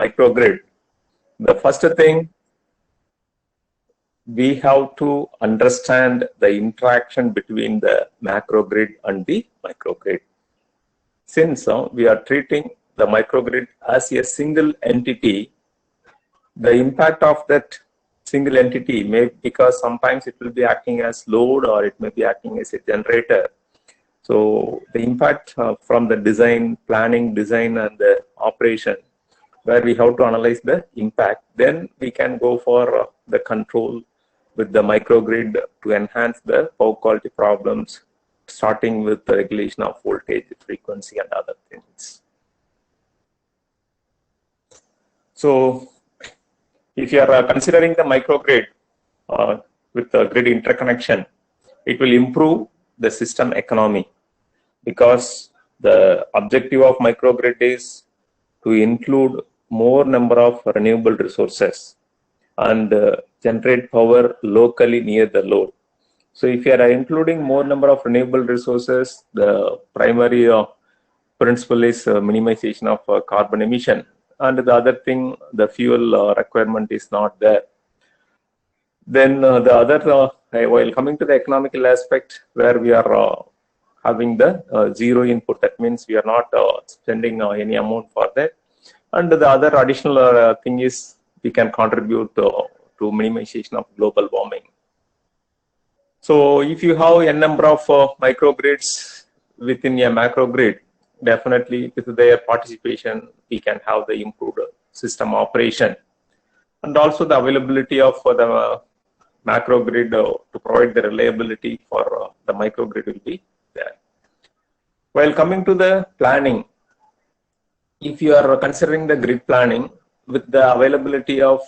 microgrid, the first thing we have to understand the interaction between the macrogrid and the microgrid. Since we are treating the microgrid as a single entity, the impact of that single entity may, because sometimes it will be acting as load or it may be acting as a generator. So the impact from the design, planning, design and the operation, where we have to analyze the impact, then we can go for the control with the microgrid to enhance the power quality problems, starting with the regulation of voltage, frequency and other things. So if you are considering the microgrid with the grid interconnection, it will improve the system economy, because the objective of microgrid is to include more number of renewable resources and generate power locally near the load. So if you are including more number of renewable resources, the primary principle is minimization of carbon emission, and the other thing, the fuel requirement is not there. Then the other, while coming to the economical aspect, where we are having the zero input, that means we are not spending any amount for that. And the other additional thing is we can contribute to minimization of global warming. So if you have a number of microgrids within a macrogrid, definitely with their participation, we can have the improved system operation. And also the availability of the macrogrid to provide the reliability for the microgrid will be there. While coming to the planning, if you are considering the grid planning with the availability of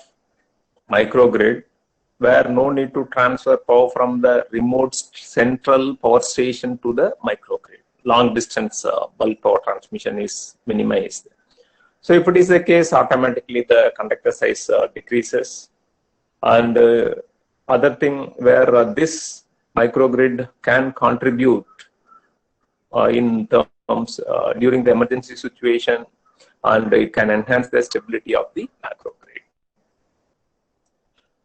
microgrid, where no need to transfer power from the remote central power station to the microgrid, long distance bulk power transmission is minimized. So if it is the case, automatically the conductor size decreases. And other thing where this microgrid can contribute in terms during the emergency situation, and it can enhance the stability of the macrogrid.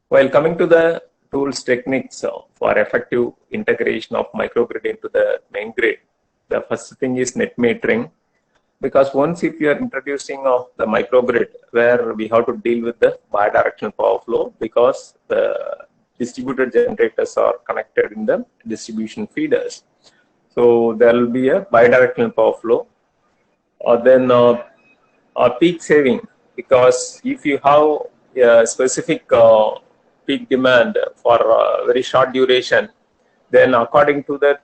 While coming to the tools, techniques for effective integration of microgrid into the main grid, the first thing is net metering, because once if you are introducing the microgrid, where we have to deal with the bidirectional power flow, because the distributed generators are connected in the distribution feeders. So there will be a bidirectional power flow. Then peak saving, because if you have a specific peak demand for a very short duration, then according to that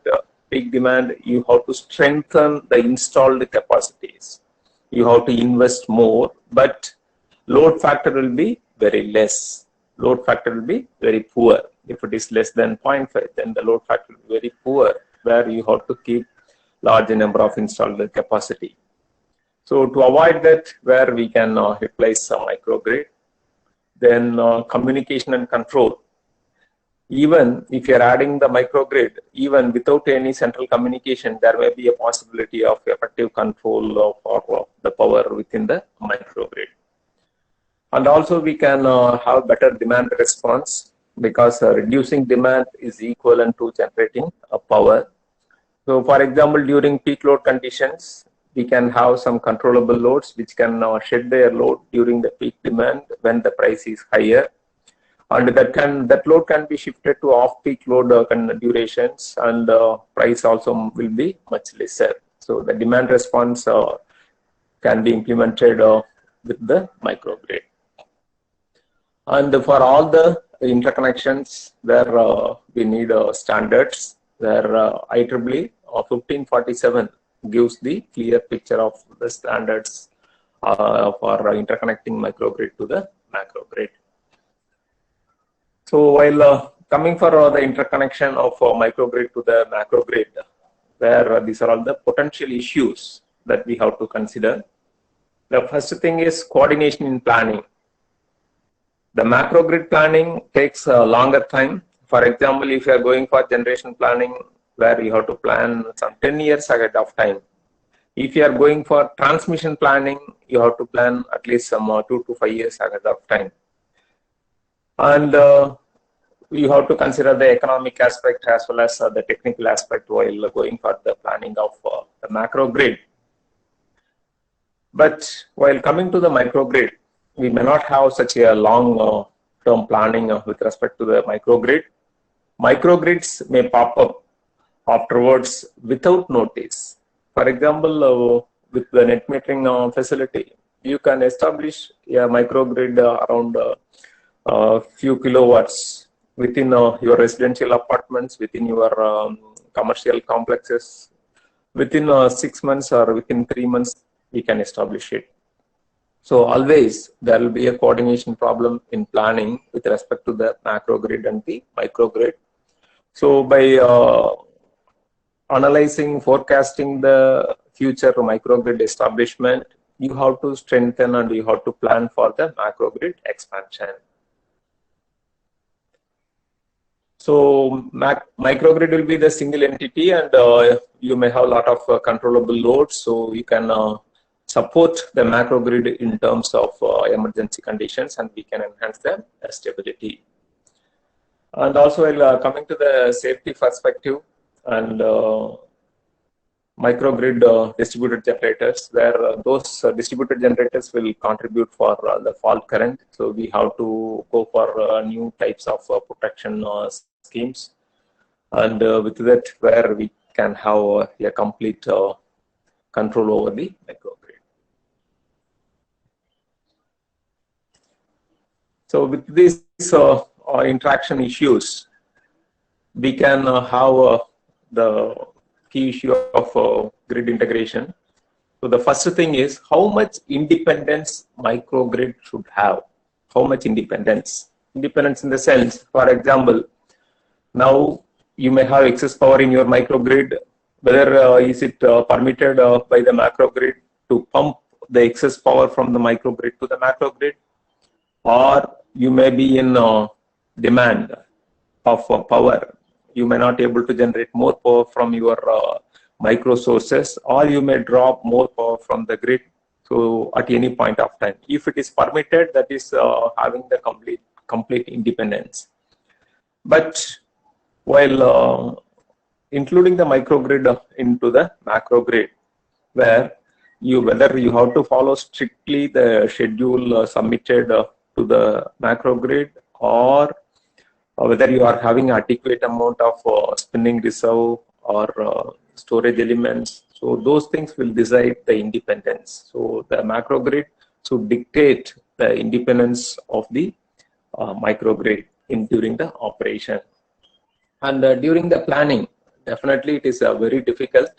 peak demand, you have to strengthen the installed capacities. You have to invest more, but load factor will be very less. Load factor will be very poor. If it is less than 0.5, then the load factor will be very poor, where you have to keep large number of installed capacity. So to avoid that, where we can replace a microgrid. Then communication and control. Even if you are adding the microgrid, even without any central communication, there may be a possibility of effective control of the power within the microgrid. And also we can have better demand response, because reducing demand is equivalent to generating power. So for example, during peak load conditions, we can have some controllable loads which can shed their load during the peak demand when the price is higher, and that load can be shifted to off-peak load durations, and price also will be much lesser. So the demand response can be implemented with the microgrid. And for all the interconnections, where we need standards, where IEEE 1547 gives the clear picture of the standards for interconnecting microgrid to the macrogrid. So while coming for the interconnection of microgrid to the macrogrid, where these are all the potential issues that we have to consider. The first thing is coordination in planning. The macrogrid planning takes a longer time. For example, if you are going for generation planning, where you have to plan some 10 years ahead of time, If you are going for transmission planning, you have to plan at least some 2 to 5 years ahead of time. And you have to consider the economic aspect as well as the technical aspect while going for the planning of the macro grid. But while coming to the microgrid, we may not have such a long term planning with respect to the microgrid. Microgrids may pop up afterwards without notice. For example, with the net metering facility, you can establish a microgrid around a few kilowatts within your residential apartments, within your commercial complexes. Within 6 months or within 3 months, we can establish it. So always there will be a coordination problem in planning with respect to the macro grid and the micro grid. So by analyzing, forecasting the future microgrid establishment, you have to strengthen and you have to plan for the macrogrid expansion. So microgrid will be the single entity, and you may have a lot of controllable loads, so you can support the macrogrid in terms of emergency conditions, and we can enhance the stability. And also, coming to the safety perspective, and microgrid distributed generators, where those distributed generators will contribute for the fault current. So we have to go for new types of protection schemes, and with that, where we can have a complete control over the microgrid. So with these interaction issues, we can have the key issue of grid integration. So the first thing is how much independence microgrid should have. How much independence? Independence in the sense, for example, now you may have excess power in your microgrid. Whether is it permitted by the macrogrid to pump the excess power from the microgrid to the macrogrid, or you may be in demand of power. You may not able to generate more power from your micro sources, or you may drop more power from the grid. So at any point of time, if it is permitted, that is having the complete independence. But while including the microgrid into the macrogrid, where whether you have to follow strictly the schedule submitted to the macrogrid, or whether you are having adequate amount of spinning reserve or storage elements. So those things will decide the independence. So the macrogrid should dictate the independence of the microgrid during the operation. And during the planning, definitely it is very difficult.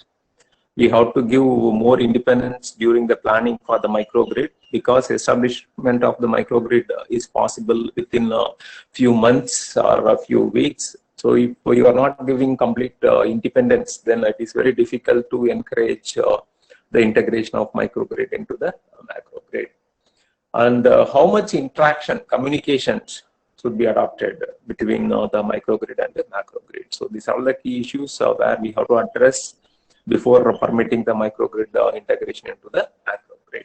We have to give more independence during the planning for the microgrid, because establishment of the microgrid is possible within a few months or a few weeks. So if you are not giving complete independence, then it is very difficult to encourage the integration of microgrid into the macrogrid. And how much interaction, communications should be adopted between the microgrid and the macrogrid. So these are the key issues where we have to address before permitting the microgrid integration into the macrogrid.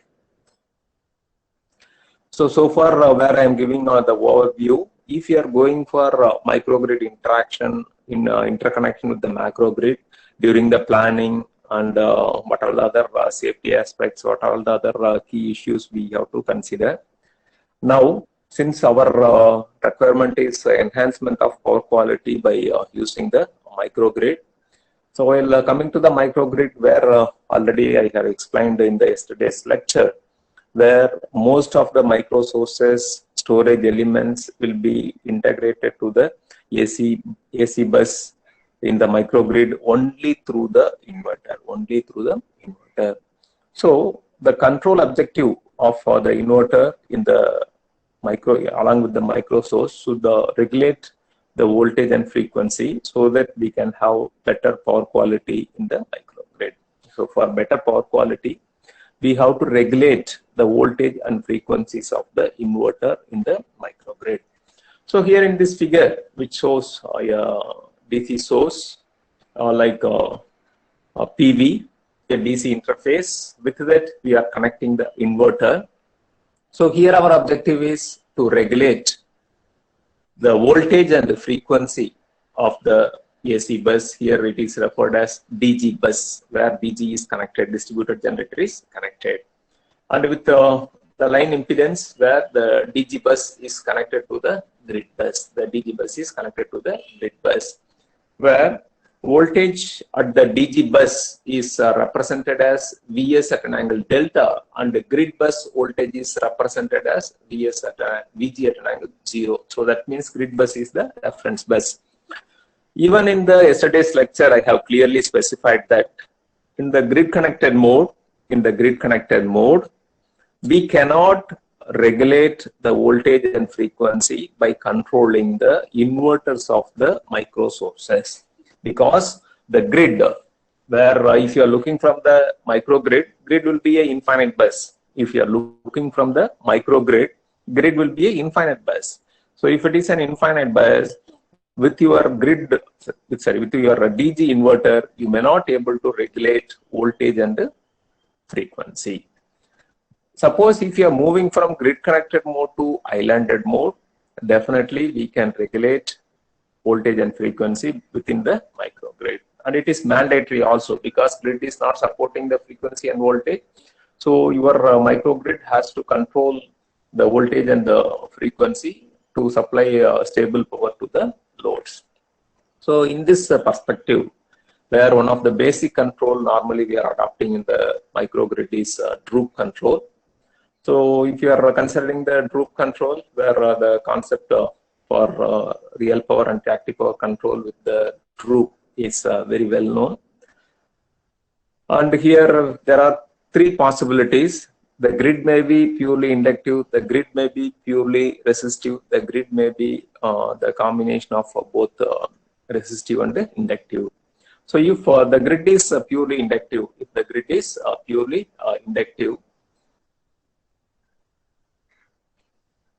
So far where I am giving the overview, if you are going for microgrid interaction in interconnection with the macrogrid during the planning, and what are the other safety aspects, what are the other key issues we have to consider. Now, since our requirement is enhancement of power quality by using the microgrid, so while coming to the microgrid, where already I have explained in the yesterday's lecture, where most of the micro sources, storage elements will be integrated to the AC bus in the microgrid only through the inverter, So the control objective of the inverter in the along with the micro source should regulate the voltage and frequency, so that we can have better power quality in the microgrid. So for better power quality, we have to regulate the voltage and frequencies of the inverter in the microgrid. So here in this figure, which shows a DC source like a PV, a DC interface. With that, we are connecting the inverter. So here our objective is to regulate the voltage and the frequency of the AC bus. Here it is referred as DG bus, where DG is connected, distributed generator is connected. And with the line impedance, where the DG bus is connected to the grid bus. The DG bus is connected to the grid bus, where voltage at the DG bus is represented as Vs at an angle delta, and the grid bus voltage is represented as Vs at Vg at an angle 0. So that means grid bus is the reference bus. Even in the yesterday's lecture, I have clearly specified that in the grid connected mode, we cannot regulate the voltage and frequency by controlling the inverters of the micro sources, because the grid, where if you are looking from the microgrid, grid will be an infinite bus. If you are looking from the microgrid, grid will be an infinite bus. So if it is an infinite bus, with your grid, with your DG inverter, you may not able to regulate voltage and frequency. Suppose if you are moving from grid connected mode to islanded mode, definitely we can regulate voltage and frequency within the microgrid. And it is mandatory also, because grid is not supporting the frequency and voltage. So your microgrid has to control the voltage and the frequency to supply stable power to the loads. So in this perspective, where one of the basic control normally we are adopting in the microgrid is droop control. So if you are considering the droop control, where the concept for real power and reactive power control with the droop is very well known. And here there are three possibilities. The grid may be purely inductive, the grid may be purely resistive, the grid may be the combination of both resistive and inductive. So if the grid is purely inductive,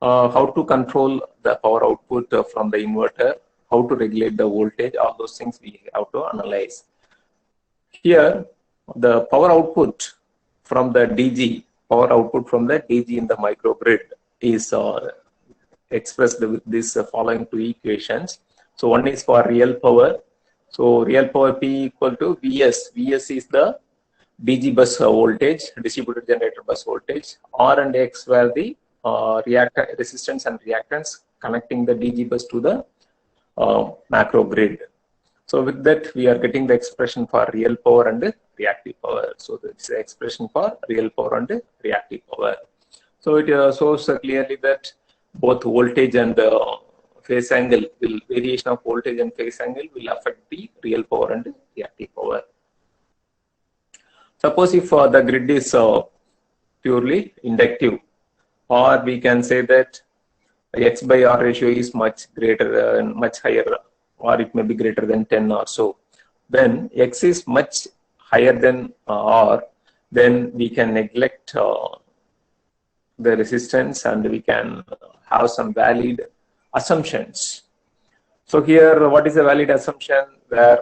how to control the power output from the inverter, how to regulate the voltage, all those things we have to analyze. Here, the power output from the DG, in the microgrid is expressed with these following two equations. So one is for real power. So real power P equal to Vs. Vs is the DG bus voltage, distributed generator bus voltage. R and X were the resistance and reactance connecting the DG bus to the macro grid. So with that, we are getting the expression for real power and reactive power. So this is the expression for real power and reactive power. So it shows clearly that both voltage and phase angle variation of voltage and phase angle will affect the real power and reactive power. Suppose if the grid is purely inductive, or we can say that X by R ratio is much greater and much higher, or it may be greater than 10 or so. Then X is much higher than R, then we can neglect the resistance and we can have some valid assumptions. So here, what is a valid assumption? Where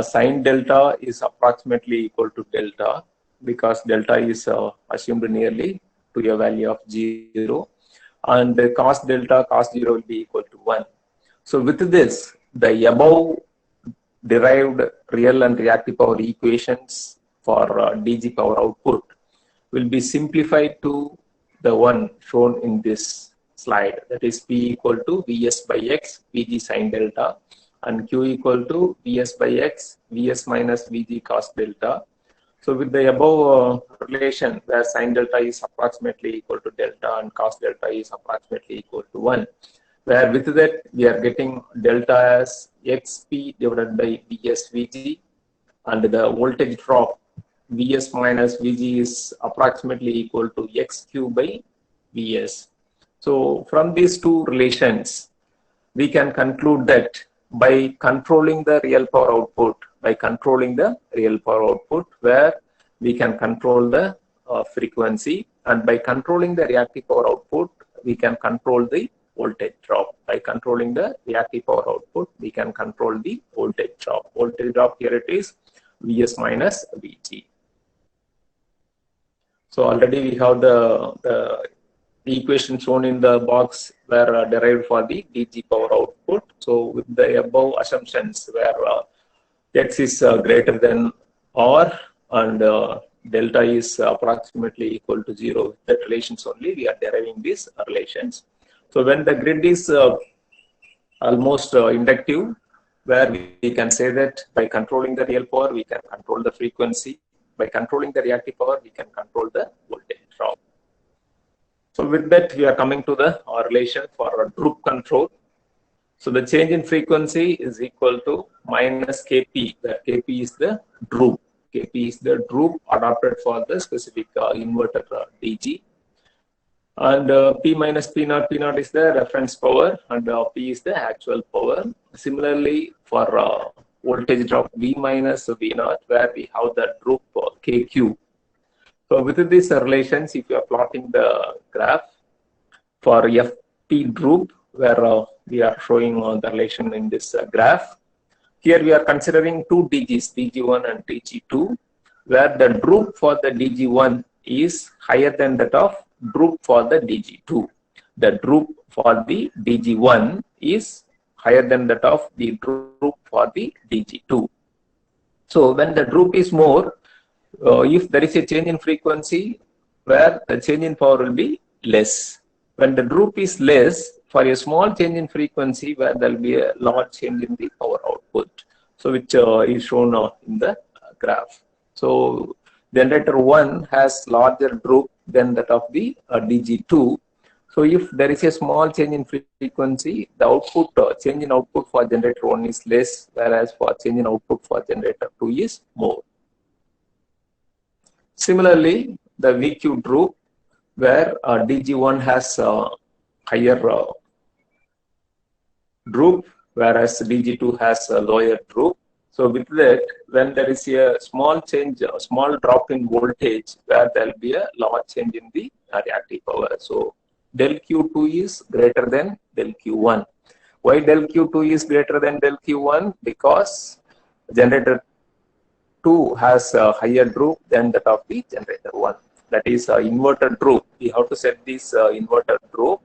sine delta is approximately equal to delta, because delta is assumed nearly to a value of 0, and the cos delta, cos 0 will be equal to 1. So with this, the above derived real and reactive power equations for DG power output will be simplified to the one shown in this slide, that is P equal to Vs by X, Vg sine delta, and Q equal to Vs by X, Vs minus Vg cos delta. So with the above relation, where sine delta is approximately equal to delta and cos delta is approximately equal to 1, where with that we are getting delta as Xp divided by Vs Vg, and the voltage drop Vs minus Vg is approximately equal to Xq by Vs. So from these two relations, we can conclude that by controlling the real power output, where we can control the frequency, and by controlling the reactive power output, we can control the voltage drop. By controlling the reactive power output, we can control the voltage drop. Voltage drop, here it is Vs minus Vg. So already we have the equation shown in the box were derived for the DG power output. So with the above assumptions where X is greater than R and delta is approximately equal to 0, that relations only we are deriving these relations. So when the grid is almost inductive, where we can say that by controlling the real power, we can control the frequency. By controlling the reactive power, we can control the voltage drop. So with that, we are coming to the relation for droop control. So the change in frequency is equal to minus Kp, where Kp is the droop. Kp is the droop adapted for the specific inverter DG. And P minus P naught is the reference power, and P is the actual power. Similarly, for voltage drop V minus V naught, where we have the droop KQ. So within these relations, if you are plotting the graph for FP droop, where we are showing the relation in this graph, here we are considering two DGs, DG1 and DG2, where the droop for the DG1 is higher than that of droop for the DG2. The droop for the DG1 is higher than that of the droop for the DG2. So when the droop is more, if there is a change in frequency, where the change in power will be less. When the droop is less, for a small change in frequency, where there will be a large change in the power output. So which is shown in the graph. So generator 1 has larger droop than that of the DG2. So if there is a small change in frequency, the output change in output for generator 1 is less, whereas for change in output for generator 2 is more. Similarly, the VQ droop, where DG1 has higher droop, whereas DG2 has a lower droop. So with that, when there is a small change, a small drop in voltage, where there will be a large change in the reactive power. So del Q2 is greater than del Q1. Why del Q2 is greater than del Q1? Because generator 2 has a higher droop than that of the generator 1. That is inverter droop. We have to set this inverter droop,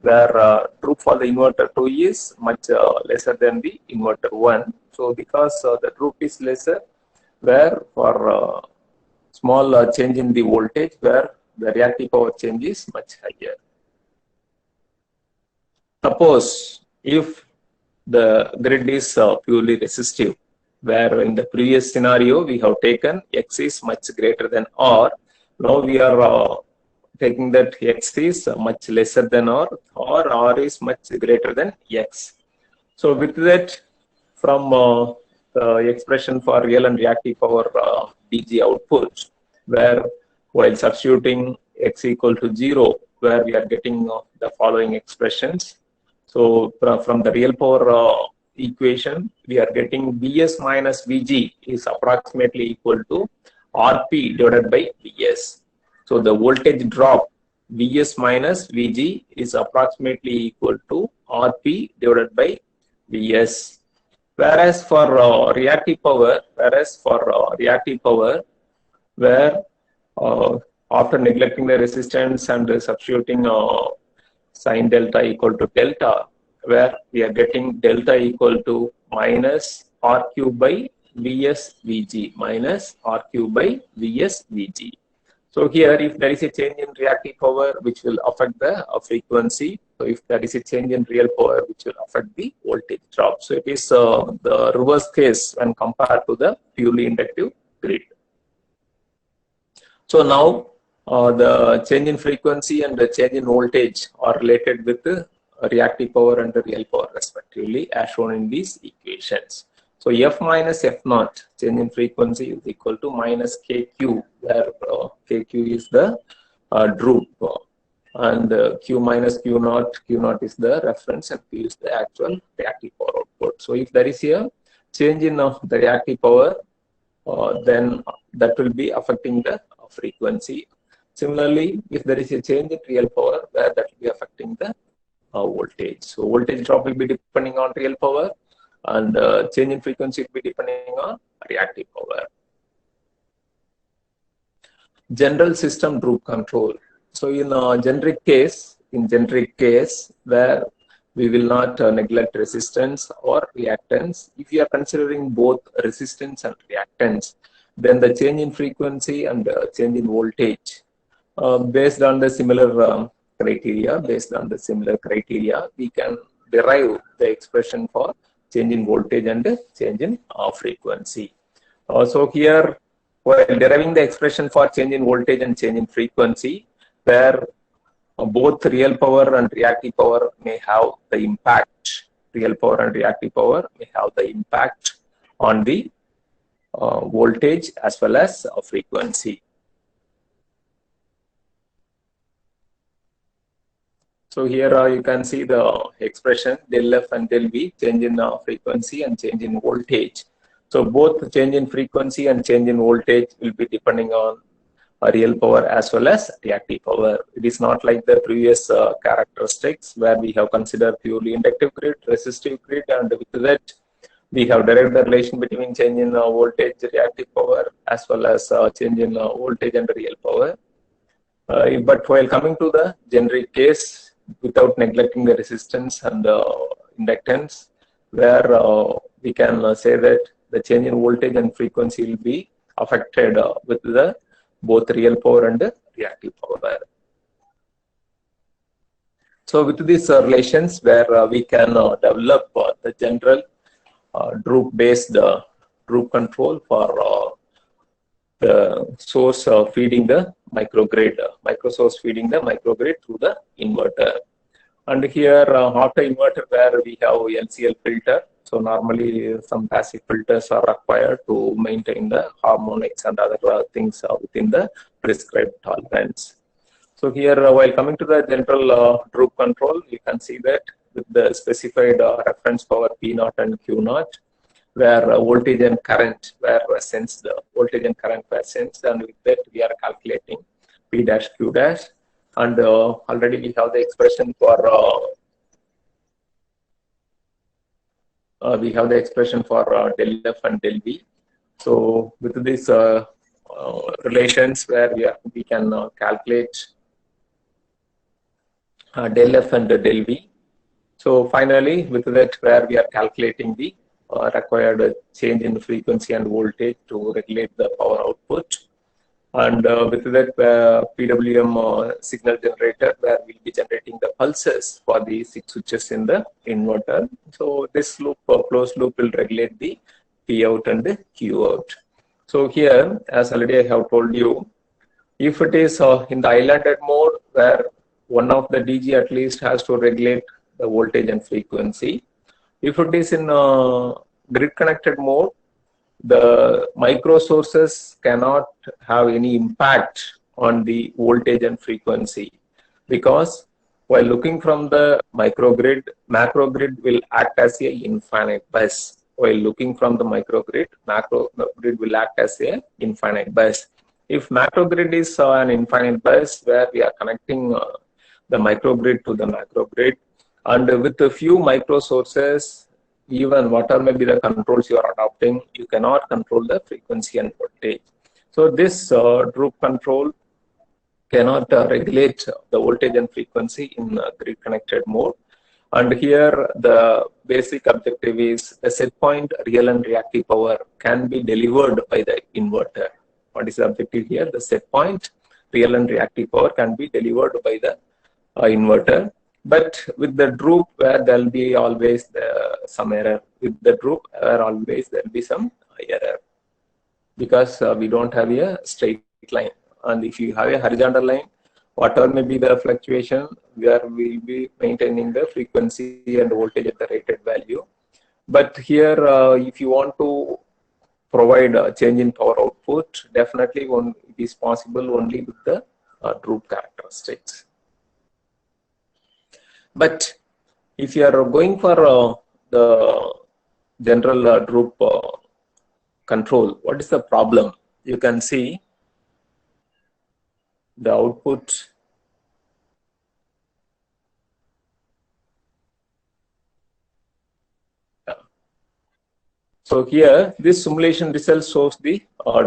where droop for the inverter 2 is much lesser than the inverter 1. So because the droop is lesser, where for small change in the voltage, where the reactive power change is much higher. Suppose if the grid is purely resistive, where in the previous scenario we have taken X is much greater than R. Now we are taking that X is much lesser than R, or R is much greater than X. So with that, from the expression for real and reactive power DG output, where while substituting X equal to 0, where we are getting the following expressions. So from the real power equation, we are getting Vs minus Vg is approximately equal to Rp divided by Vs. So the voltage drop Vs minus Vg is approximately equal to Rp divided by Vs. Whereas for reactive power, where after neglecting the resistance and substituting sine delta equal to delta, where we are getting delta equal to minus Rq by Vs Vg, minus Rq by Vs Vg. So here, if there is a change in reactive power, which will affect the frequency. So if there is a change in real power, which will affect the voltage drop. So it is the reverse case when compared to the purely inductive grid. So now the change in frequency and the change in voltage are related with the reactive power and the real power respectively, as shown in these equations. So F minus F naught, change in frequency, is equal to minus KQ, where KQ is the droop, and Q minus Q naught is the reference, and Q is the actual reactive power output. So if there is a change in the reactive power, then that will be affecting the frequency. Similarly, if there is a change in real power, that will be affecting the voltage. So voltage drop will be depending on real power, and change in frequency will be depending on reactive power. general system droop control. So in a generic case, where we will not neglect resistance or reactance. If you are considering both resistance and reactance, then the change in frequency and change in voltage, based on the similar criteria, we can derive the expression for change in voltage and change in frequency. So here, while deriving the expression for change in voltage and change in frequency, where both real power and reactive power may have the impact, on the voltage as well as frequency. So here you can see the expression del F and del V, change in frequency and change in voltage. So both change in frequency and change in voltage will be depending on real power as well as reactive power. It is not like the previous characteristics where we have considered purely inductive grid, resistive grid, and with that we have derived the relation between change in voltage, reactive power, as well as change in voltage and real power. But while coming to the generic case, without neglecting the resistance and inductance, where we can say that the change in voltage and frequency will be affected with the both real power and reactive power. So with these relations, where we can develop the general droop-based droop control for the source feeding the microgrid, microsource feeding the microgrid through the inverter. And here after inverter, where we have LCL filter. So normally some passive filters are required to maintain the harmonics and other things within the prescribed tolerance. So here while coming to the general droop control, you can see that with the specified reference power P0 and Q0, where voltage and current were sensed, and with that we are calculating P dash Q dash, and already we have the expression for del F and del V. So with these relations, where we can calculate del F and del V. So finally, with that, where we are calculating the required change in frequency and voltage to regulate the power output, and with that PWM signal generator, where we'll be generating the pulses for the 6 switches in the inverter. So this loop, closed loop, will regulate the P out and the Q out. So here, as already I have told you, if it is in the islanded mode, where one of the DG at least has to regulate the voltage and frequency. If it is in grid connected mode, the micro sources cannot have any impact on the voltage and frequency, because while looking from the microgrid, macrogrid will act as a infinite bus. While looking from the microgrid, macrogrid will act as a infinite bus. If macrogrid is an infinite bus, where we are connecting the microgrid to the macrogrid, and with a few micro sources, even whatever may be the controls you are adopting, you cannot control the frequency and voltage. So this droop control cannot regulate the voltage and frequency in grid connected mode. And here the basic objective is the set point real and reactive power can be delivered by the inverter. What is the objective here? The set point real and reactive power can be delivered by the inverter. But with the droop, where there will be always some error. With the droop, always there will be some error, because we don't have a straight line. And if you have a horizontal line, whatever may be the fluctuation, where we will be maintaining the frequency and voltage at the rated value. But here, if you want to provide a change in power output, definitely it is possible only with the droop characteristics. But if you are going for the general droop control, what is the problem? You can see the output So here, this simulation result shows the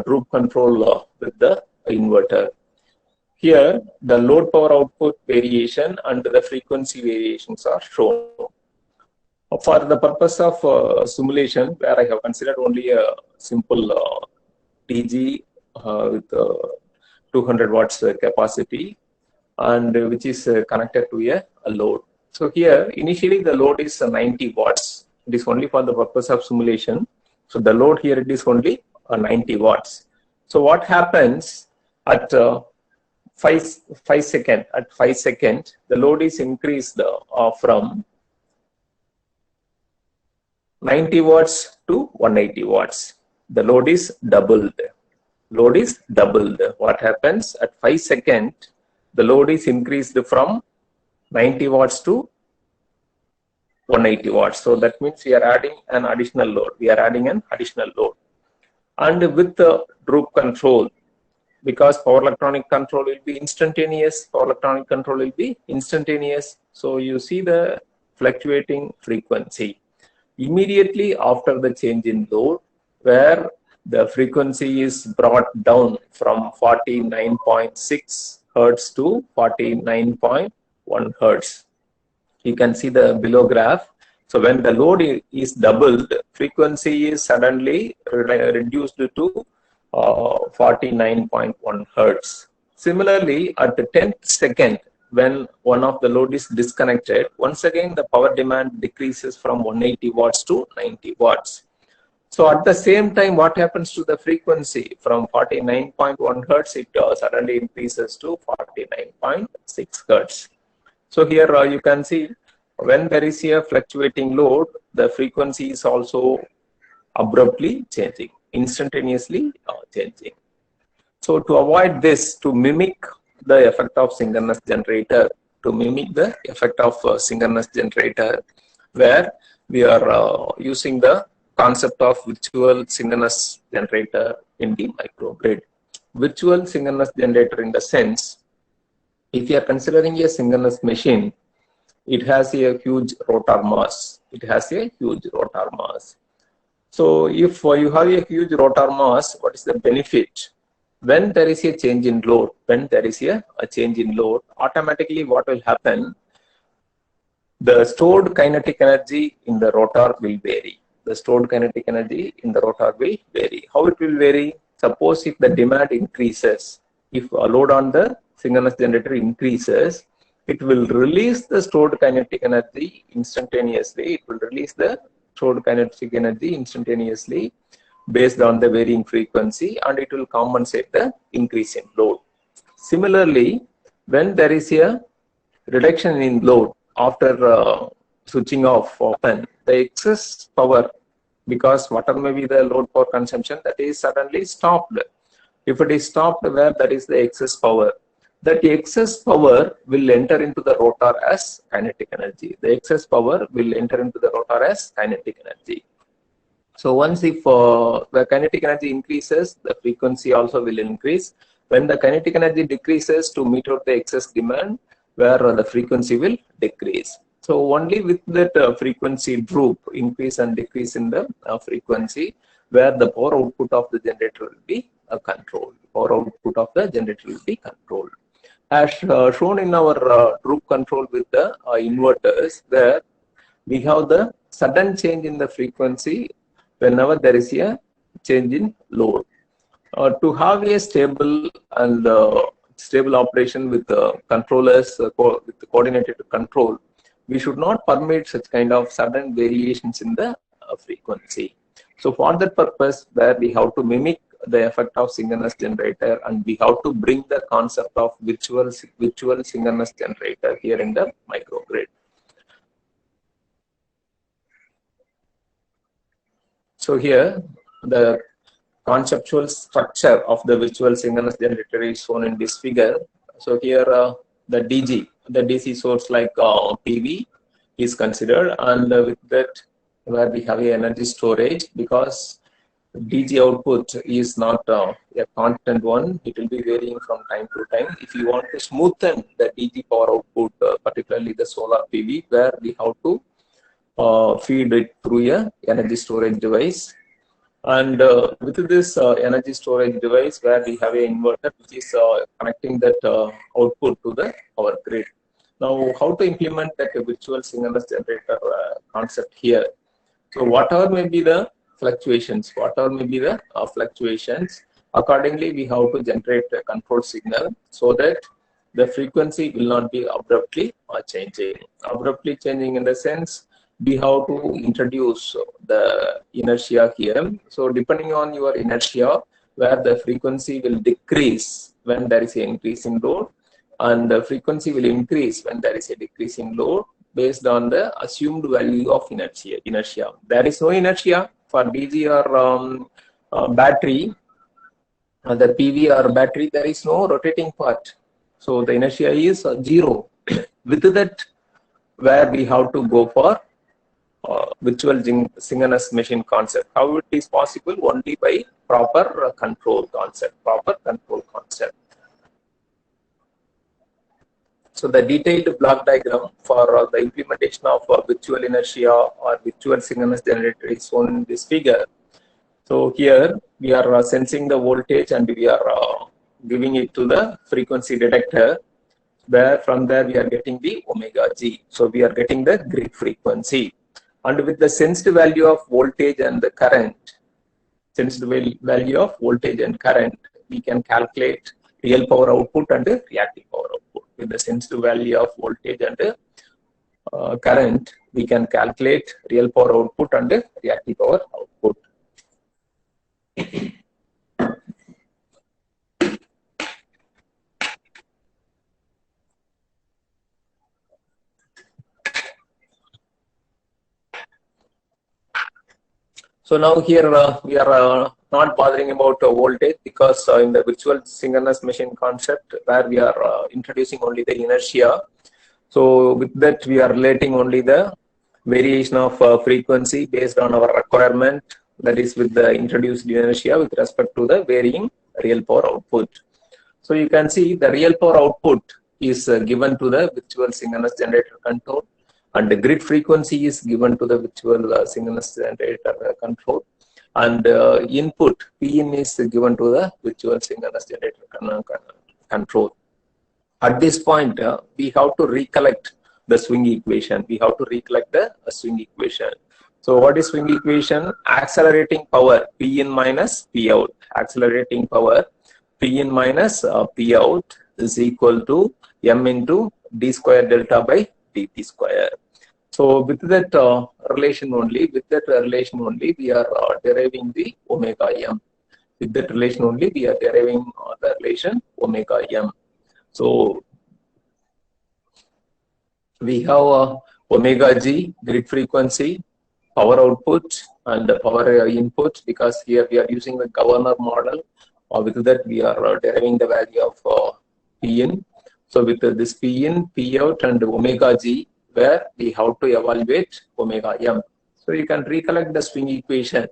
droop control with the inverter. Here, the load power output variation and the frequency variations are shown. For the purpose of simulation, where I have considered only a simple DG with 200 watts capacity, and which is connected to a load. So here, initially the load is 90 watts. It is only for the purpose of simulation. So the load here, it is only 90 watts. So what happens at 5 seconds? At 5 seconds, the load is increased from 90 watts to 180 watts. The load is doubled. Load is doubled. What happens at 5 seconds? The load is increased from 90 watts to 180 watts. So that means we are adding an additional load. We are adding an additional load. And with the droop control, because power electronic control will be instantaneous, power electronic control will be instantaneous. So you see the fluctuating frequency. Immediately after the change in load, where the frequency is brought down from 49.6 hertz to 49.1 hertz. You can see the below graph. So when the load is doubled, frequency is suddenly reduced to 49.1 hertz. Similarly, at the 10th second, when one of the load is disconnected, once again the power demand decreases from 180 watts to 90 watts. So at the same time, what happens to the frequency? From 49.1 hertz, it suddenly increases to 49.6 hertz. So here you can see when there is a fluctuating load, the frequency is also abruptly changing, instantaneously changing. So to avoid this, to mimic the effect of synchronous generator, where we are using the concept of virtual synchronous generator in the microgrid. Virtual synchronous generator in the sense, if you are considering a synchronous machine, it has a huge rotor mass. So if you have a huge rotor mass, what is the benefit? When there is a change in load, automatically what will happen? The stored kinetic energy in the rotor will vary. How it will vary? Suppose if the demand increases, if a load on the synchronous generator increases, it will release the stored kinetic energy instantaneously. Based on the varying frequency, and it will compensate the increase in load. Similarly, when there is a reduction in load after switching off open, the excess power, because whatever may be the load power consumption, that is suddenly stopped. If it is stopped, where that is the excess power, that excess power will enter into the rotor as kinetic energy. So once if the kinetic energy increases, the frequency also will increase. When the kinetic energy decreases to meet out the excess demand, where the frequency will decrease. So only with that frequency droop, increase and decrease in the frequency, where the power output of the generator will be controlled. As shown in our droop control with the inverters, where we have the sudden change in the frequency whenever there is a change in load. To have a stable operation with controllers, with the coordinated control, we should not permit such kind of sudden variations in the frequency. So for that purpose, where we have to mimic the effect of synchronous generator, and we have to bring the concept of virtual synchronous generator here in the microgrid. So here the conceptual structure of the virtual synchronous generator is shown in this figure. So here the DC source like PV is considered, and with that, where we have a energy storage, because DG output is not a constant one, it will be varying from time to time. If you want to smoothen the DG power output, particularly the solar PV, where we have to feed it through a energy storage device. And with this energy storage device, where we have an inverter which is connecting that output to the power grid. Now, how to implement that virtual synchronous generator concept here? So, whatever may be the fluctuations, accordingly we have to generate a control signal so that the frequency will not be abruptly changing. Abruptly changing in the sense, we have to introduce the inertia here. So depending on your inertia, where the frequency will decrease when there is an increase in load, and the frequency will increase when there is a decrease in load based on the assumed value of inertia. There is no inertia for DG or battery, the PV or battery, there is no rotating part. So the inertia is 0. With that, where we have to go for virtual synchronous machine concept. How it is possible? Only by proper control concept. So the detailed block diagram for the implementation of virtual inertia or virtual synchronous generator is shown in this figure. So here we are sensing the voltage and we are giving it to the frequency detector, where from there we are getting the omega g. So we are getting the grid frequency. And with the sensed value of voltage and the current, we can calculate real power output and reactive power output. With the sensed value of voltage and current, we can calculate real power output and reactive power output. So now here we are not bothering about voltage, because in the virtual synchronous machine concept, where we are introducing only the inertia. So with that we are relating only the variation of frequency based on our requirement, that is with the introduced inertia with respect to the varying real power output. So you can see the real power output is given to the virtual synchronous generator control, and the grid frequency is given to the virtual synchronous generator control, and input Pin is given to the virtual synchronous generator control. At this point, we have to recollect the swing equation. So what is swing equation? Accelerating power Pin minus P out. Accelerating power Pin minus P out is equal to M into d square delta by dt square. So with that relation only, we are deriving the omega m. With that relation only, we are deriving the relation omega m. So we have omega g, grid frequency, power output, and power input, because here we are using the governor model. With that, we are deriving the value of Pin. So with this Pin, P out, and omega g, where we have to evaluate omega m. So you can recollect the swing equation.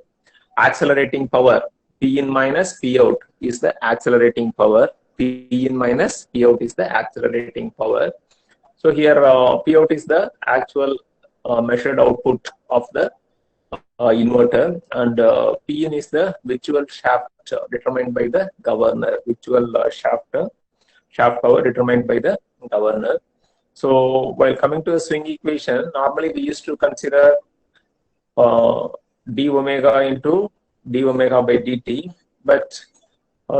Accelerating power Pin minus P out is the accelerating power. Pin minus P out is the accelerating power. So here P out is the actual measured output of the inverter, and Pin is the virtual shaft determined by the governor. Shaft power determined by the governor. So while coming to the swing equation, normally we used to consider d omega into d omega by dt, but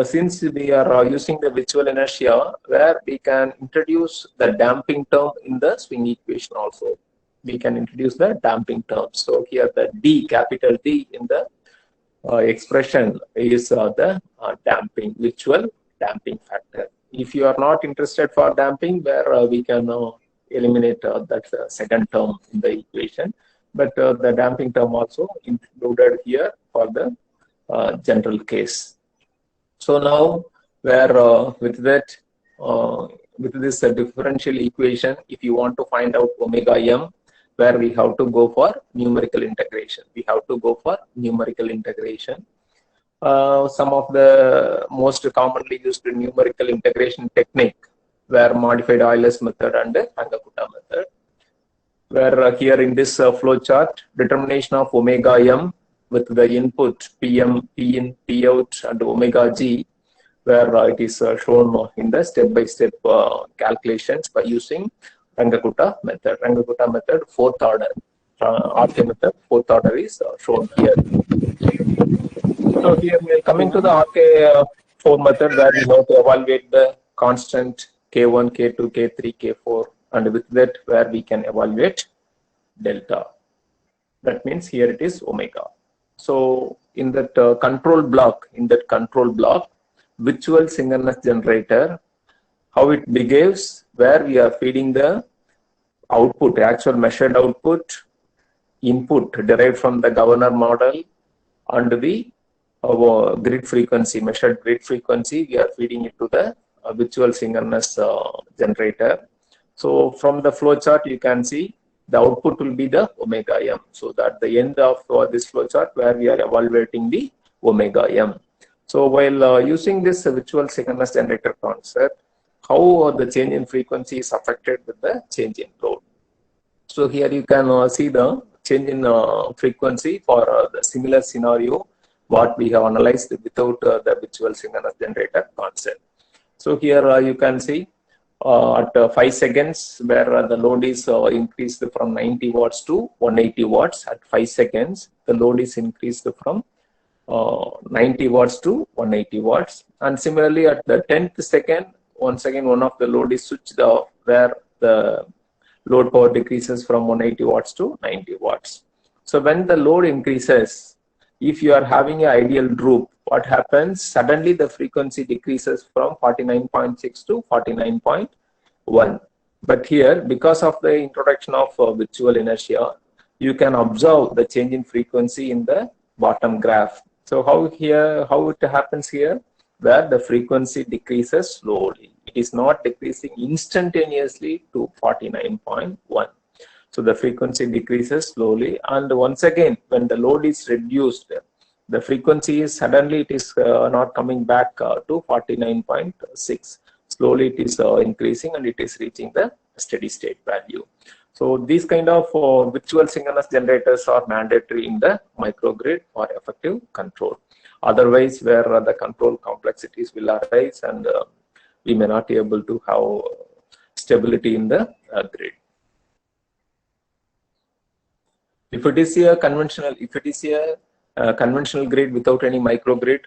since we are using the virtual inertia, where we can introduce the damping term in the swing equation also. We can introduce the damping term. So here the D, capital D in the expression is the damping, virtual damping factor. If you are not interested for damping, where we can eliminate that second term in the equation, but the damping term also included here for the general case. So now, where with that, with this differential equation, if you want to find out omega m, where we have to go for numerical integration. Some of the most commonly used numerical integration technique were modified Euler's method and Hangakuta method, where here in this flow chart, determination of omega m with the input PM, P in, P out, and omega G, where it is shown in the step-by-step calculations by using Rangakutta method. Rangakutta method, fourth order. RK method, fourth order is shown here. So here we are coming to the RK4 method, where we have to evaluate the constant K1, K2, K3, K4, and with that where we can evaluate delta. That means here it is omega. So in that control block, virtual synchronous generator, how it behaves, where we are feeding the output, actual measured output, input derived from the governor model, and the grid frequency, measured grid frequency, we are feeding it to the virtual synchronous generator. So from the flow chart, you can see the output will be the omega m. So that the end of this flow chart, where we are evaluating the omega m. So while using this virtual synchronous generator concept, how the change in frequency is affected with the change in load. So here you can see the change in frequency for the similar scenario what we have analyzed without the virtual synchronous generator concept. So here you can see at 5 seconds, where the load is increased from 90 watts to 180 watts. At 5 seconds, the load is increased from 90 watts to 180 watts. And similarly, at the 10th second, once again, one of the load is switched off, where the load power decreases from 180 watts to 90 watts. So when the load increases, if you are having an ideal droop, what happens? Suddenly the frequency decreases from 49.6 to 49.1. But here, because of the introduction of virtual inertia, you can observe the change in frequency in the bottom graph. So how it happens here? Where the frequency decreases slowly. It is not decreasing instantaneously to 49.1. So the frequency decreases slowly, and once again, when the load is reduced, the frequency is suddenly it is not coming back to 49.6. Slowly it is increasing, and it is reaching the steady state value. So these kind of virtual synchronous generators are mandatory in the microgrid for effective control. Otherwise, where the control complexities will arise, and we may not be able to have stability in the grid. If it is a conventional, conventional grid without any microgrid,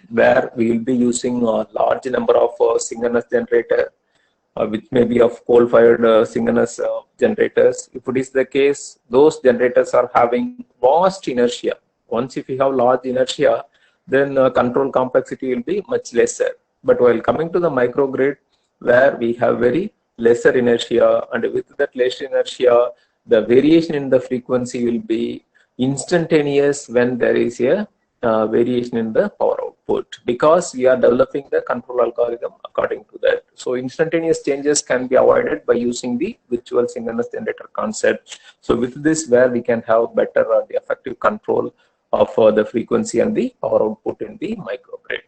where we will be using a large number of synchronous generator, which may be of coal-fired synchronous generators. If it is the case, those generators are having vast inertia. Once if you have large inertia, then control complexity will be much lesser. But while coming to the microgrid, where we have very lesser inertia, and with that lesser inertia, the variation in the frequency will be instantaneous when there is a variation in the power output, because we are developing the control algorithm according to that. So instantaneous changes can be avoided by using the virtual synchronous generator concept. So with this, where we can have better the effective control of the frequency and the power output in the microgrid.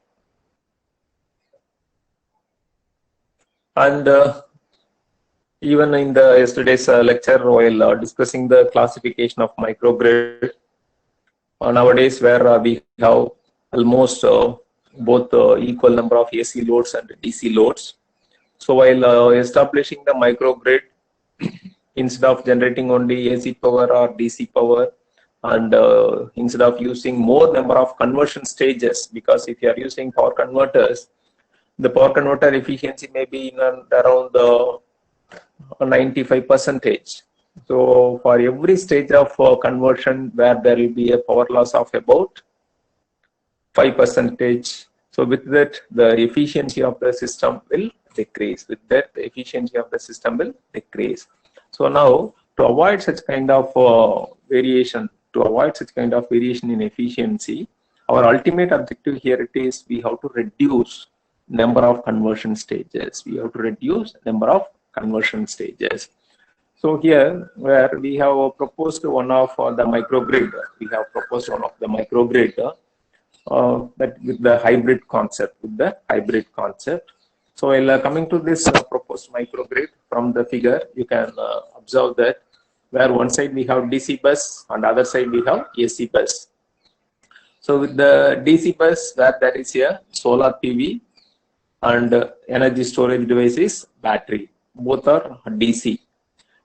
And even in the yesterday's lecture, while discussing the classification of microgrid, nowadays where we have almost both equal number of AC loads and DC loads. So while establishing the microgrid, instead of generating only AC power or DC power, and instead of using more number of conversion stages, because if you are using power converters, the power converter efficiency may be in around 95%. So for every stage of conversion, where there will be a power loss of about 5%. So with that, the efficiency of the system will decrease. With that, the efficiency of the system will decrease. So now, to avoid such kind of variation, in efficiency, our ultimate objective here it is we have to reduce number of conversion stages. So here, where we have proposed one of the microgrid, that with the hybrid concept, So while coming to this proposed microgrid, from the figure, you can observe that where one side we have DC bus and other side we have AC bus. So with the DC bus, where there is a solar PV and energy storage device is battery. Both are DC.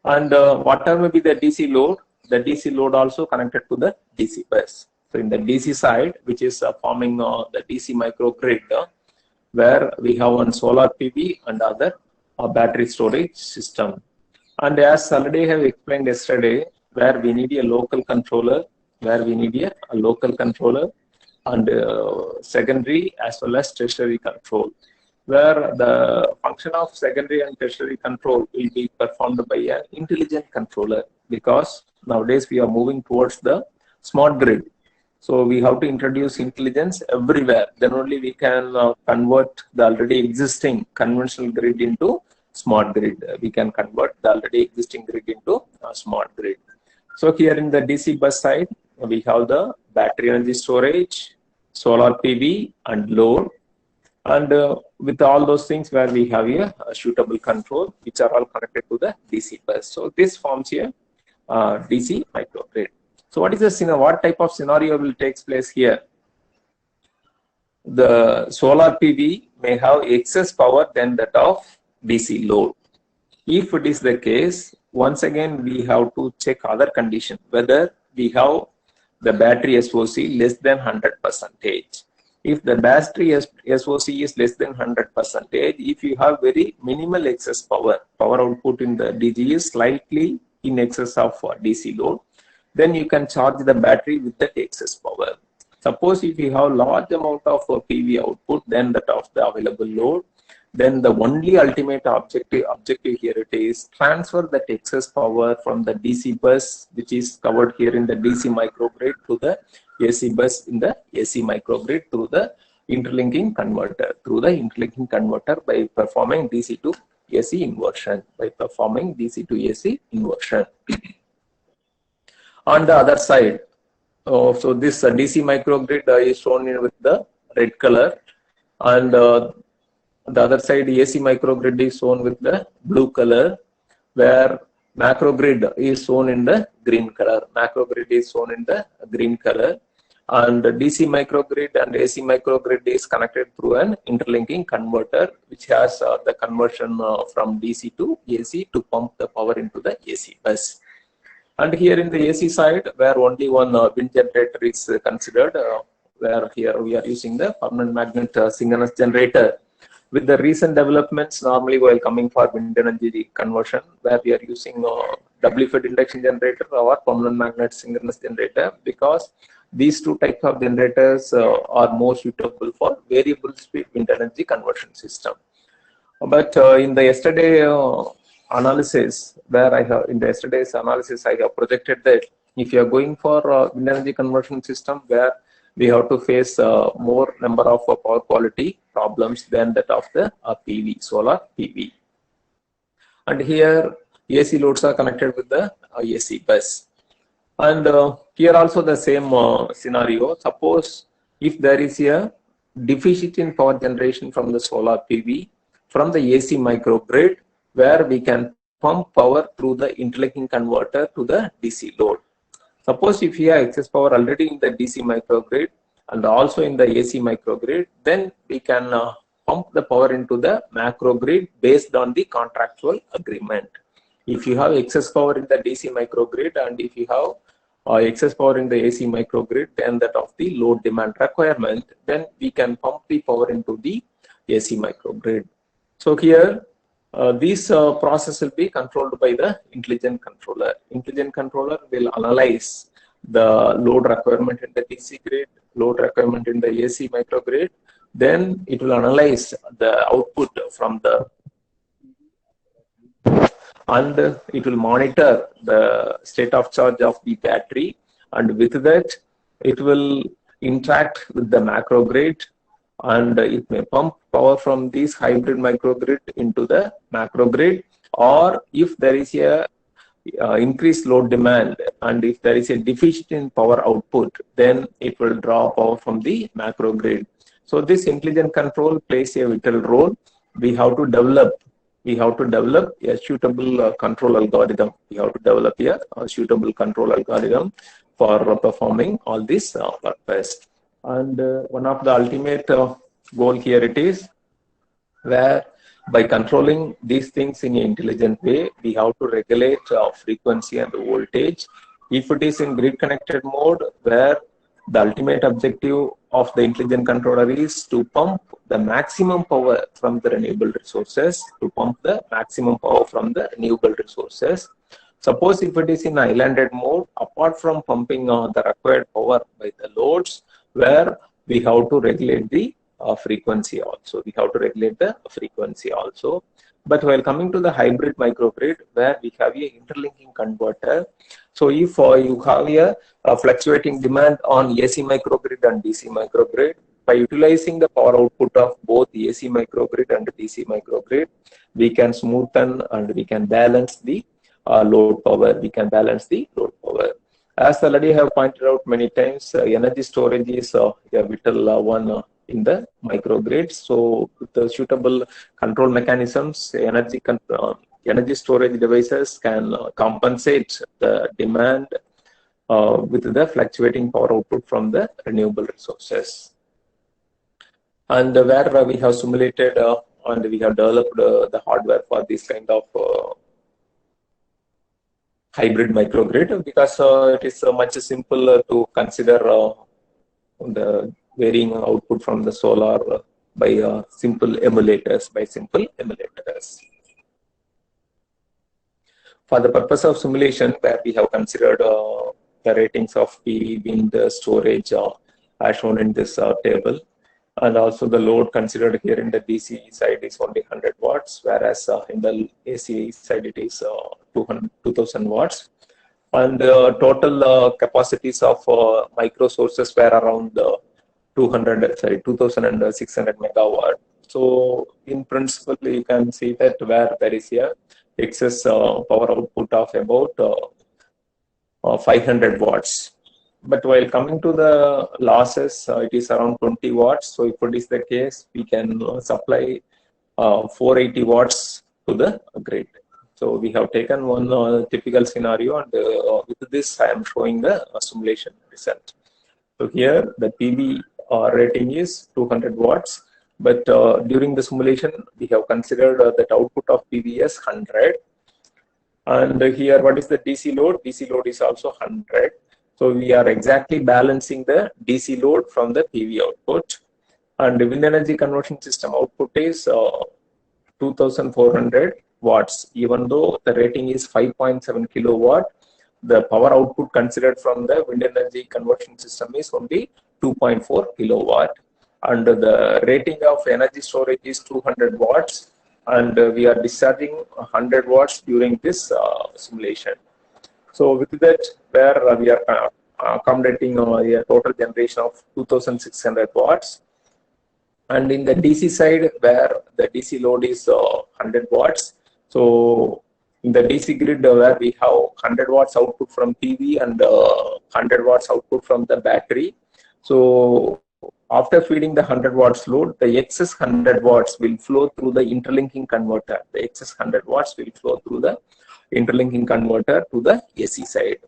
And whatever may be the DC load, the DC load also connected to the DC bus. So in the DC side, which is forming the DC microgrid, where we have one solar PV and other battery storage system. And as already have explained yesterday, where we need a local controller, and secondary as well as tertiary control, where the function of secondary and tertiary control will be performed by an intelligent controller, because nowadays we are moving towards the smart grid. So we have to introduce intelligence everywhere. Then only we can convert the already existing conventional grid into smart grid. We can convert the already existing grid into a smart grid. So here in the DC bus side, we have the battery energy storage, solar PV and load. And with all those things, where we have a suitable control, which are all connected to the DC bus. So this forms a DC microgrid. So what is the scenario? What type of scenario will take place here? The solar PV may have excess power than that of DC load. If it is the case, once again we have to check other condition, whether we have the battery SOC less than 100%. If the battery SOC is less than 100%, if you have very minimal excess power output in the DG is slightly in excess of DC load, then you can charge the battery with that excess power. Suppose if you have large amount of PV output than that of the available load, then the only ultimate objective here it is transfer that excess power from the DC bus, which is covered here in the DC microgrid, to the AC bus in the AC microgrid through the interlinking converter, by performing DC to AC inversion, On the other side, so this DC microgrid is shown in with the red color, and the other side AC microgrid is shown with the blue color, where macrogrid is shown in the green color. And DC microgrid and AC microgrid is connected through an interlinking converter, which has the conversion from DC to AC to pump the power into the AC bus. And here in the AC side, where only one wind generator is considered, where here we are using the permanent magnet synchronous generator. With the recent developments, normally while coming for wind energy conversion, where we are using W-fed induction generator or permanent magnet synchronous generator, because these two types of generators are more suitable for variable speed wind energy conversion system. But in the yesterday analysis, where I have projected that if you are going for wind energy conversion system, where we have to face more number of power quality problems than that of the PV, solar PV. And here AC loads are connected with the AC bus. And here also the same scenario. Suppose if there is a deficit in power generation from the solar PV from the AC microgrid, where we can pump power through the interlinking converter to the DC load. Suppose if you have excess power already in the DC microgrid and also in the AC microgrid, then we can pump the power into the macrogrid based on the contractual agreement. If you have excess power in the DC microgrid and if you have excess power in the AC microgrid and that of the load demand requirement, then we can pump the power into the AC microgrid. So here this process will be controlled by the intelligent controller. Intelligent controller will analyze the load requirement in the DC grid, load requirement in the AC microgrid. Then it will analyze the output from the, and it will monitor the state of charge of the battery, and with that it will interact with the macrogrid, and it may pump power from this hybrid microgrid into the macrogrid, or if there is a increased load demand and if there is a deficit in power output, then it will draw power from the macrogrid. So this intelligent control plays a vital role. We have to develop a suitable control algorithm. For performing all this purpose. And one of the ultimate goal here it is, where by controlling these things in an intelligent way, we have to regulate frequency and the voltage. If it is in grid connected mode, where the ultimate objective of the intelligent controller is to pump the maximum power from the renewable resources, Suppose if it is in islanded mode, apart from pumping the required power by the loads, where we have to regulate the frequency also. But while coming to the hybrid microgrid, where we have a interlinking converter, so if you have a fluctuating demand on AC microgrid and DC microgrid, by utilizing the power output of both AC microgrid and DC microgrid, we can smoothen and we can balance the load power. As already have pointed out many times, energy storage is a vital one in the microgrids. So with the suitable control mechanisms, energy storage devices can compensate the demand with the fluctuating power output from the renewable resources. And where we have simulated and we have developed the hardware for this kind of hybrid microgrid, because it is much simpler to consider the varying output from the solar by simple emulators. For the purpose of simulation, where we have considered the ratings of PV, wind, storage as shown in this table, and also the load considered here in the DC side is only 100 watts, whereas in the AC side it is 2000 watts. And total capacities of micro sources were around 2600 megawatt. So in principle, you can see that where there is a excess power output of about 500 watts. But while coming to the losses, it is around 20 watts. So if it is the case, we can supply 480 watts to the grid. So we have taken one typical scenario, and with this I am showing the simulation result. So here the PV rating is 200 watts, but during the simulation we have considered that output of PV is 100. And here what is the DC load? DC load is also 100. So we are exactly balancing the DC load from the PV output. And the wind energy conversion system output is 2400 watts. Even though the rating is 5.7 kilowatt, the power output considered from the wind energy conversion system is only 2.4 kilowatt. And the rating of energy storage is 200 watts. And we are discharging 100 watts during this simulation. So with that, where we are accommodating a total generation of 2600 watts. And in the DC side, where the DC load is 100 watts. So in the DC grid, where we have 100 watts output from PV and 100 watts output from the battery. So after feeding the 100 watts load, the excess 100 watts will flow through the interlinking converter. The excess 100 watts will flow through the interlinking converter to the AC side.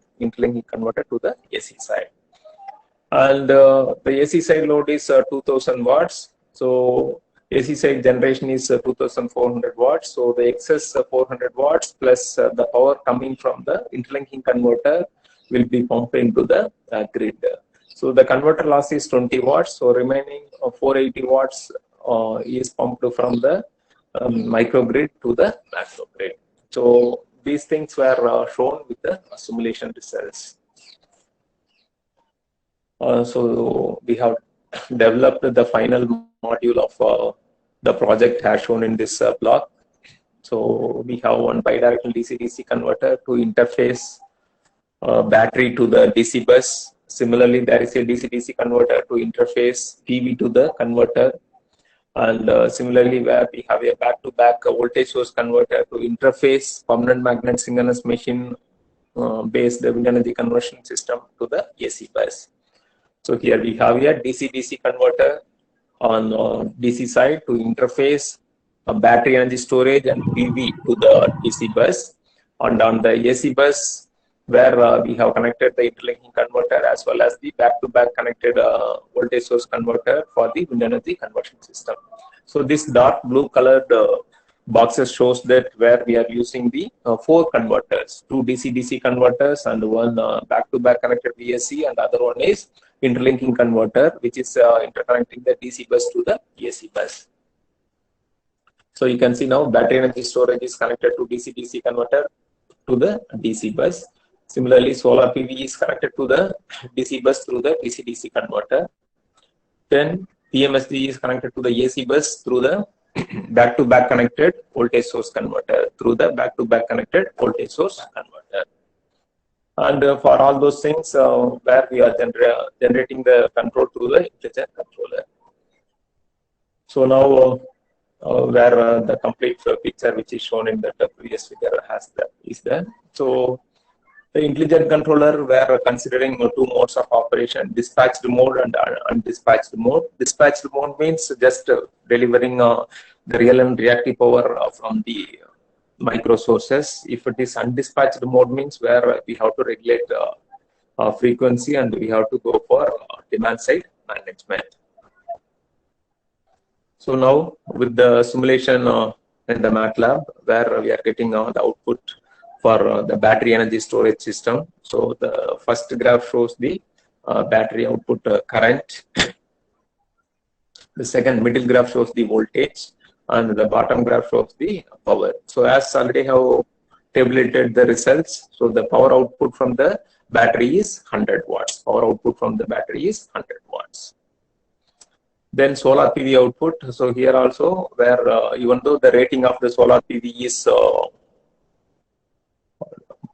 And the AC side load is 2000 watts. So AC side generation is 2400 watts. So the excess 400 watts plus the power coming from the interlinking converter will be pumped into the grid. So the converter loss is 20 watts. So remaining 480 watts is pumped from the microgrid to the macrogrid. So these things were shown with the simulation results. So we have developed the final module of the project as shown in this block. So we have one bidirectional DC-DC converter to interface battery to the DC bus. Similarly, there is a DC-DC converter to interface PV to the converter. And similarly, where we have a back-to-back voltage source converter to interface permanent magnet synchronous machine based wind energy conversion system to the AC bus. So here we have a DC-DC converter on DC side to interface battery energy storage and PV to the DC bus. And on the AC bus, where we have connected the interlinking converter as well as the back-to-back connected voltage source converter for the wind energy conversion system. So this dark blue colored boxes shows that where we are using the 4 converters, 2 DC-DC converters and one back-to-back connected VSC, and other one is interlinking converter, which is interconnecting the DC bus to the AC bus. So you can see now battery energy storage is connected to DC-DC converter to the DC bus. Similarly, solar PV is connected to the DC bus through the DC-DC converter. Then PMSG is connected to the AC bus through the back-to-back connected voltage source converter through the back-to-back connected voltage source converter. And for all those things, where we are generating the control through the intelligent controller. So now, where the complete picture which is shown in the previous figure is there. So the intelligent controller, we are considering 2 modes of operation: dispatched mode and undispatched mode. Dispatched mode means just delivering the real and reactive power from the micro sources. If it is undispatched mode means where we have to regulate frequency and we have to go for demand side management. So now with the simulation in the MATLAB, where we are getting the output for the battery energy storage system. So the first graph shows the battery output current. The second middle graph shows the voltage, and the bottom graph shows the power. So as already have tabulated the results, so the power output from the battery is 100 watts. Power output from the battery is 100 watts. Then solar PV output. So here also, where even though the rating of the solar PV is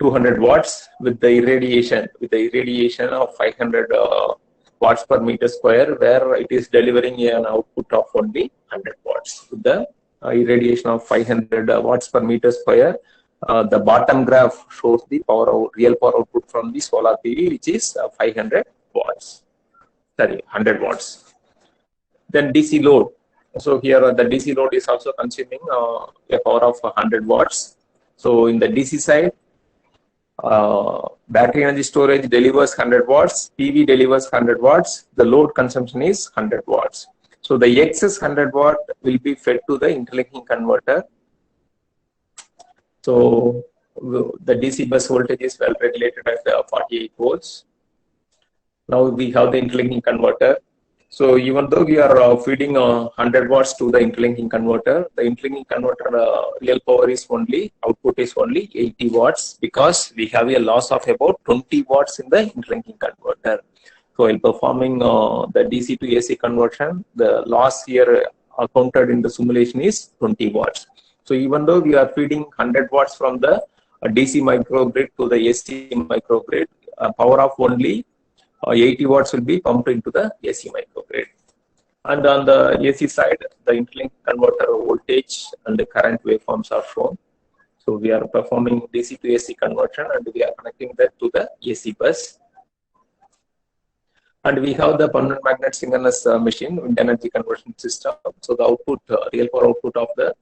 200 watts with the irradiation of 500 watts per meter square, where it is delivering an output of only 100 watts with the irradiation of 500 watts per meter square. The bottom graph shows the real power output from the solar PV, which is 500 watts. Sorry, 100 watts. Then DC load. So here the DC load is also consuming a power of 100 watts. So in the DC side, battery energy storage delivers 100 watts, PV delivers 100 watts, the load consumption is 100 watts. So the excess 100 watt will be fed to the interlinking converter. So the DC bus voltage is well regulated at 48 volts. Now we have the interlinking converter. So even though we are feeding 100 watts to the interlinking converter, the interlinking converter real power is only, output is only 80 watts, because we have a loss of about 20 watts in the interlinking converter. So in performing the DC to AC conversion, the loss here accounted in the simulation is 20 watts. So even though we are feeding 100 watts from the DC microgrid to the AC microgrid, power of only 80 watts will be pumped into the AC microgrid. And on the AC side, the interlink converter voltage and the current waveforms are shown. So we are performing DC to AC conversion, and we are connecting that to the AC bus. And we have the permanent magnet synchronous machine wind energy conversion system. So the output, real power output of the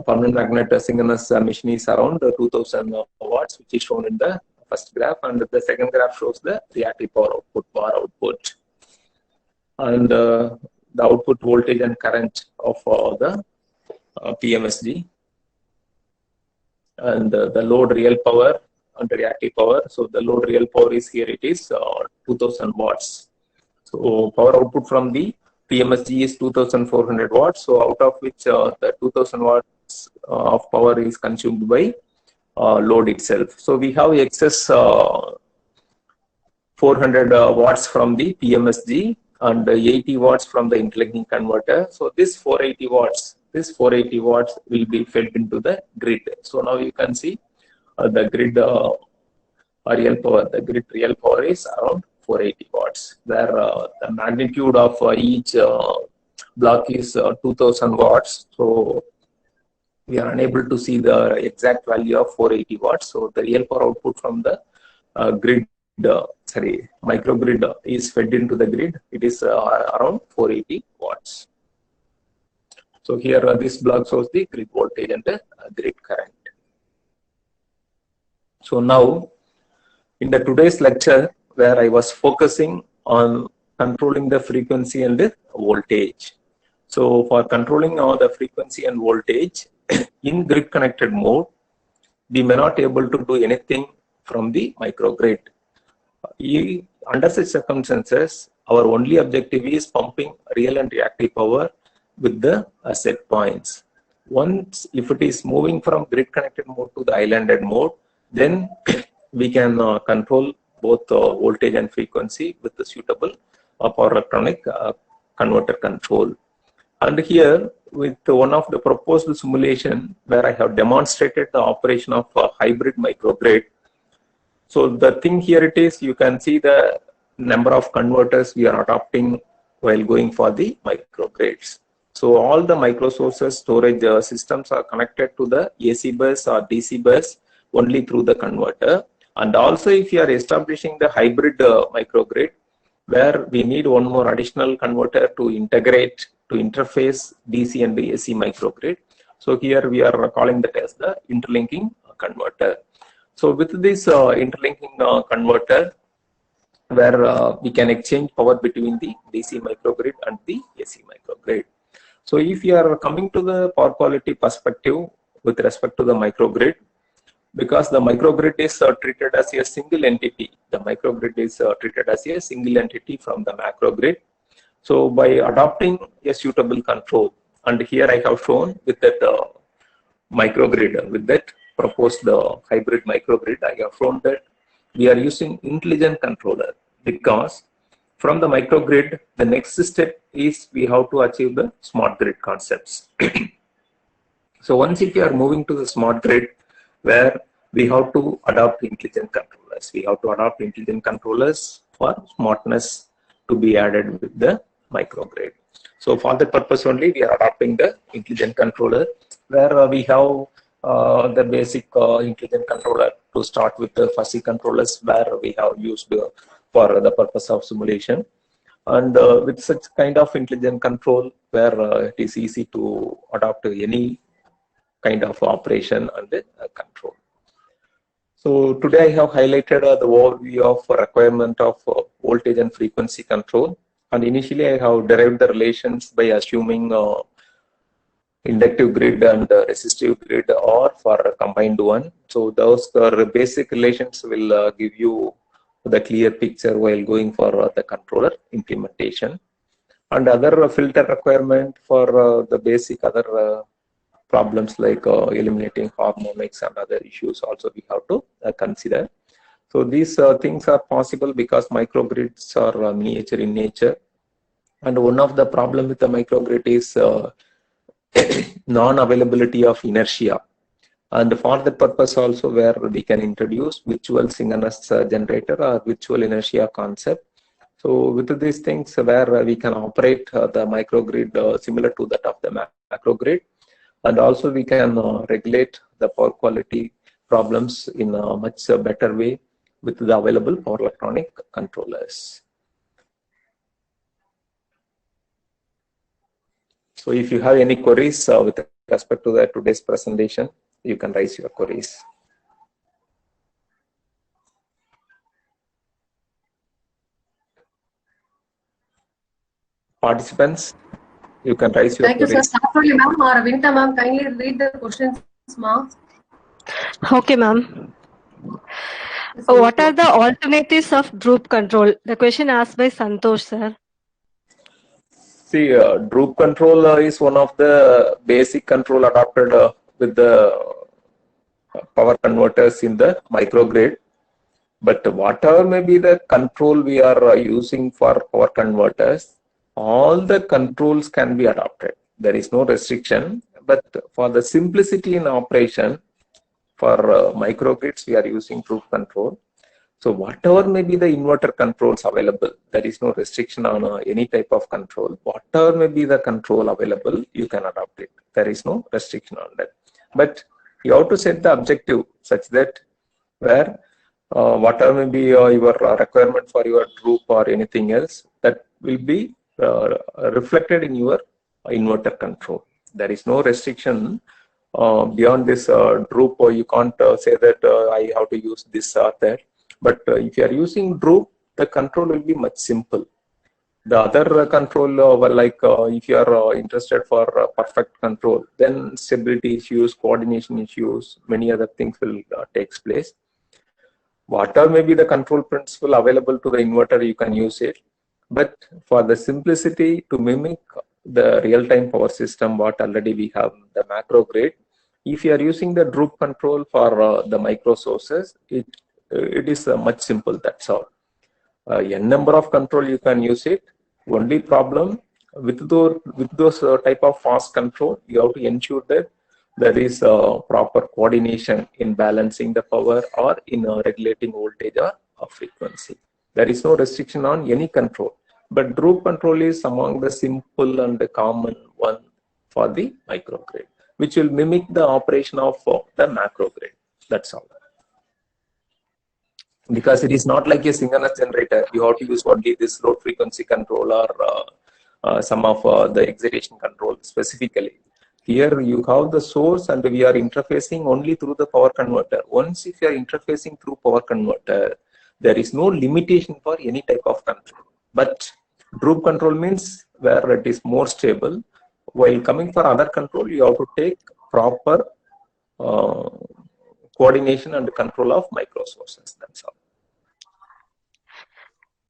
permanent magnet synchronous machine is around 2000 watts, which is shown in the first graph, and the second graph shows the reactive power output, and the output voltage and current of the PMSG, and the load real power and the reactive power. So the load real power is here, it is 2000 watts. So power output from the PMSG is 2400 watts. So out of which the 2000 watts of power is consumed by load itself. So we have excess 400 watts from the PMSG and 80 watts from the interlinking converter. So this 480 watts will be fed into the grid. So now you can see the grid real power. The grid real power is around 480 watts, where the magnitude of each block is 2000 watts. So we are unable to see the exact value of 480 watts. So the real power output from the microgrid is fed into the grid. It is around 480 watts. So here this block shows the grid voltage and the grid current. So now in the today's lecture where I was focusing on controlling the frequency and the voltage. So for controlling the frequency and voltage in grid connected mode, we may not able to do anything from the microgrid. Under such circumstances, our only objective is pumping real and reactive power with the set points. Once if it is moving from grid connected mode to the islanded mode, then we can control both voltage and frequency with the suitable power electronic converter control. And here with one of the proposed simulation where I have demonstrated the operation of a hybrid microgrid. So the thing here it is, you can see the number of converters we are adopting while going for the microgrids. So all the micro sources storage systems are connected to the AC bus or DC bus only through the converter. And also if you are establishing the hybrid microgrid, where we need one more additional converter to integrate, to interface DC and AC microgrid. So here we are calling that as the interlinking converter. So with this interlinking converter, where we can exchange power between the DC microgrid and the AC microgrid. So if you are coming to the power quality perspective with respect to the microgrid, because the microgrid is treated as a single entity, the microgrid is treated as a single entity from the macrogrid. So by adopting a suitable control, and here I have shown with that microgrid, with that proposed hybrid microgrid, I have shown that we are using intelligent controller, because from the microgrid, the next step is we have to achieve the smart grid concepts. So once if you are moving to the smart grid, where we have to adopt intelligent controllers, we have to adopt intelligent controllers for smartness to be added with the microgrid. So for that purpose only, we are adopting the intelligent controller, where we have the basic intelligent controller to start with the fuzzy controllers, where we have used for the purpose of simulation. And with such kind of intelligent control, where it is easy to adopt any kind of operation and control. So today I have highlighted the overview of requirement of voltage and frequency control. And initially I have derived the relations by assuming inductive grid and resistive grid or for a combined one. So those basic relations will give you the clear picture while going for the controller implementation. And other filter requirement for the basic other problems like eliminating harmonics and other issues also we have to consider. So these things are possible because microgrids are miniature in nature. And one of the problem with the microgrid is non-availability of inertia, and for that purpose also where we can introduce virtual synchronous generator or virtual inertia concept. So with these things where we can operate the microgrid similar to that of the macrogrid, and also we can regulate the power quality problems in a much better way with the available power electronic controllers. So if you have any queries with respect to today's presentation, you can raise your queries. Participants, you can raise your queries. Thank you, sir. Safali ma'am or Vinta ma'am, kindly read the questions, ma'am. Okay, ma'am. What are the alternatives of droop control? The question asked by Santosh, sir. See, droop control is one of the basic control adopted with the power converters in the microgrid. But whatever may be the control we are using for power converters, all the controls can be adopted. There is no restriction. But for the simplicity in operation, for microgrids, we are using droop control. So whatever may be the inverter controls available, there is no restriction on any type of control. Whatever may be the control available, you can adopt it. There is no restriction on that. But you have to set the objective such that where whatever may be your requirement for your droop or anything else, that will be reflected in your inverter control. There is no restriction beyond this droop, or you can't say that I have to use this or that. But if you are using Droop, the control will be much simple. The other control, if you are interested for perfect control, then stability issues, coordination issues, many other things will takes place. Whatever may be the control principle available to the inverter, you can use it. But for the simplicity to mimic the real-time power system, what already we have the macro grid, if you are using the Droop control for the micro sources, it is much simple. That's all. N number of control you can use it. Only problem with those type of fast control, you have to ensure that there is proper coordination in balancing the power or in regulating voltage or frequency. There is no restriction on any control, but Droop control is among the simple and the common one for the microgrid, which will mimic the operation of the macro grid. That's all. Because it is not like a synchronous generator, you have to use only this load frequency control or some of the excitation control specifically. Here you have the source and we are interfacing only through the power converter. Once if you are interfacing through power converter, there is no limitation for any type of control. But Droop control means where it is more stable. While coming for other control, you have to take proper coordination and control of micro sources. That's all.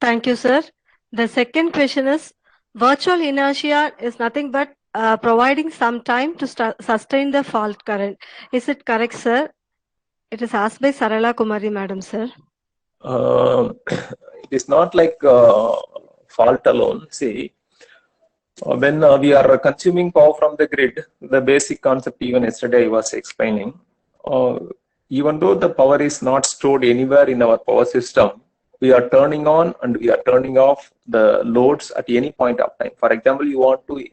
Thank you, sir. The second question is, virtual inertia is nothing but providing some time to sustain the fault current. Is it correct, sir? It is asked by Sarala Kumari, madam, sir. It is not like fault alone. See, when we are consuming power from the grid, the basic concept even yesterday I was explaining, even though the power is not stored anywhere in our power system, we are turning on and we are turning off the loads at any point of time. For example, you want to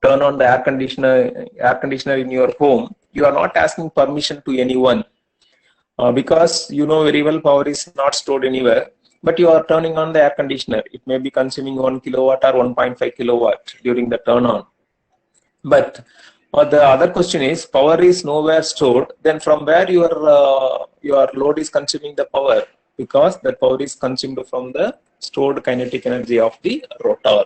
turn on the air conditioner in your home, you are not asking permission to anyone because you know very well power is not stored anywhere, but you are turning on the air conditioner. It may be consuming 1 kilowatt or 1.5 kilowatt during the turn on. But the other question is, power is nowhere stored, then from where your load is consuming the power? Because the power is consumed from the stored kinetic energy of the rotor.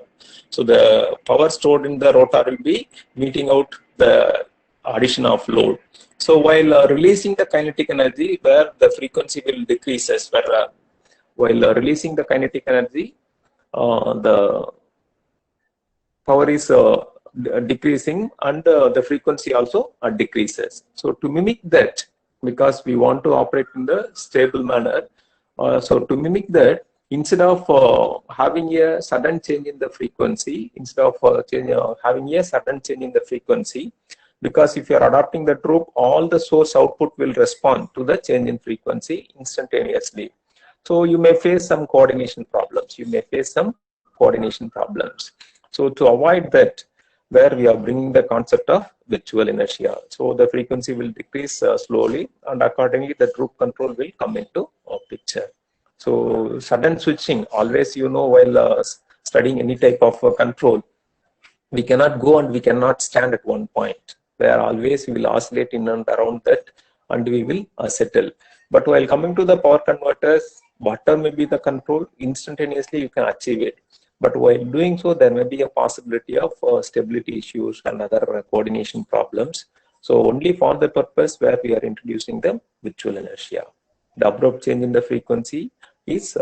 So the power stored in the rotor will be meeting out the addition of load. So while releasing the kinetic energy, where the frequency will decrease, while releasing the kinetic energy, the power is decreasing and the frequency also decreases. So to mimic that, because we want to operate in the stable manner, so to mimic that, instead of having a sudden change in the frequency, because if you are adopting the Droop, all the source output will respond to the change in frequency instantaneously. So you may face some coordination problems. So to avoid that, where we are bringing the concept of virtual inertia. So the frequency will decrease slowly, and accordingly the Droop control will come into picture. So sudden switching, always, you know, while studying any type of control, we cannot go and we cannot stand at one point, where always we will oscillate in and around that and we will settle. But while coming to the power converters, whatever may be the control, instantaneously you can achieve it. But while doing so, there may be a possibility of stability issues and other coordination problems. So only for the purpose where we are introducing the virtual inertia. The abrupt change in the frequency is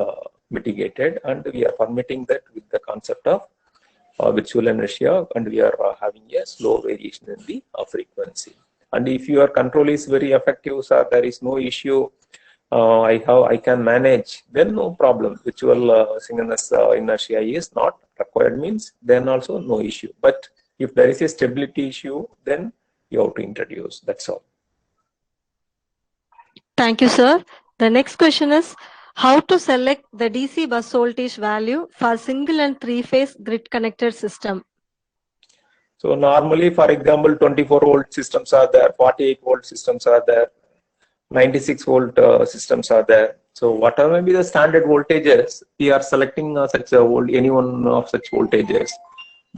mitigated, and we are permitting that with the concept of virtual inertia, and we are having a slow variation in the frequency. And if your control is very effective, sir, there is no issue, I can manage, then no problem. Virtual synchronous inertia is not required, means then also no issue. But if there is a stability issue, then you have to introduce. That's all. Thank you, sir. The next question is, how to select the DC bus voltage value for single and three-phase grid connected system? So normally, for example, 24 volt systems are there, 48 volt systems are there, 96 volt systems are there. So whatever may be the standard voltages, we are selecting any one of such voltages,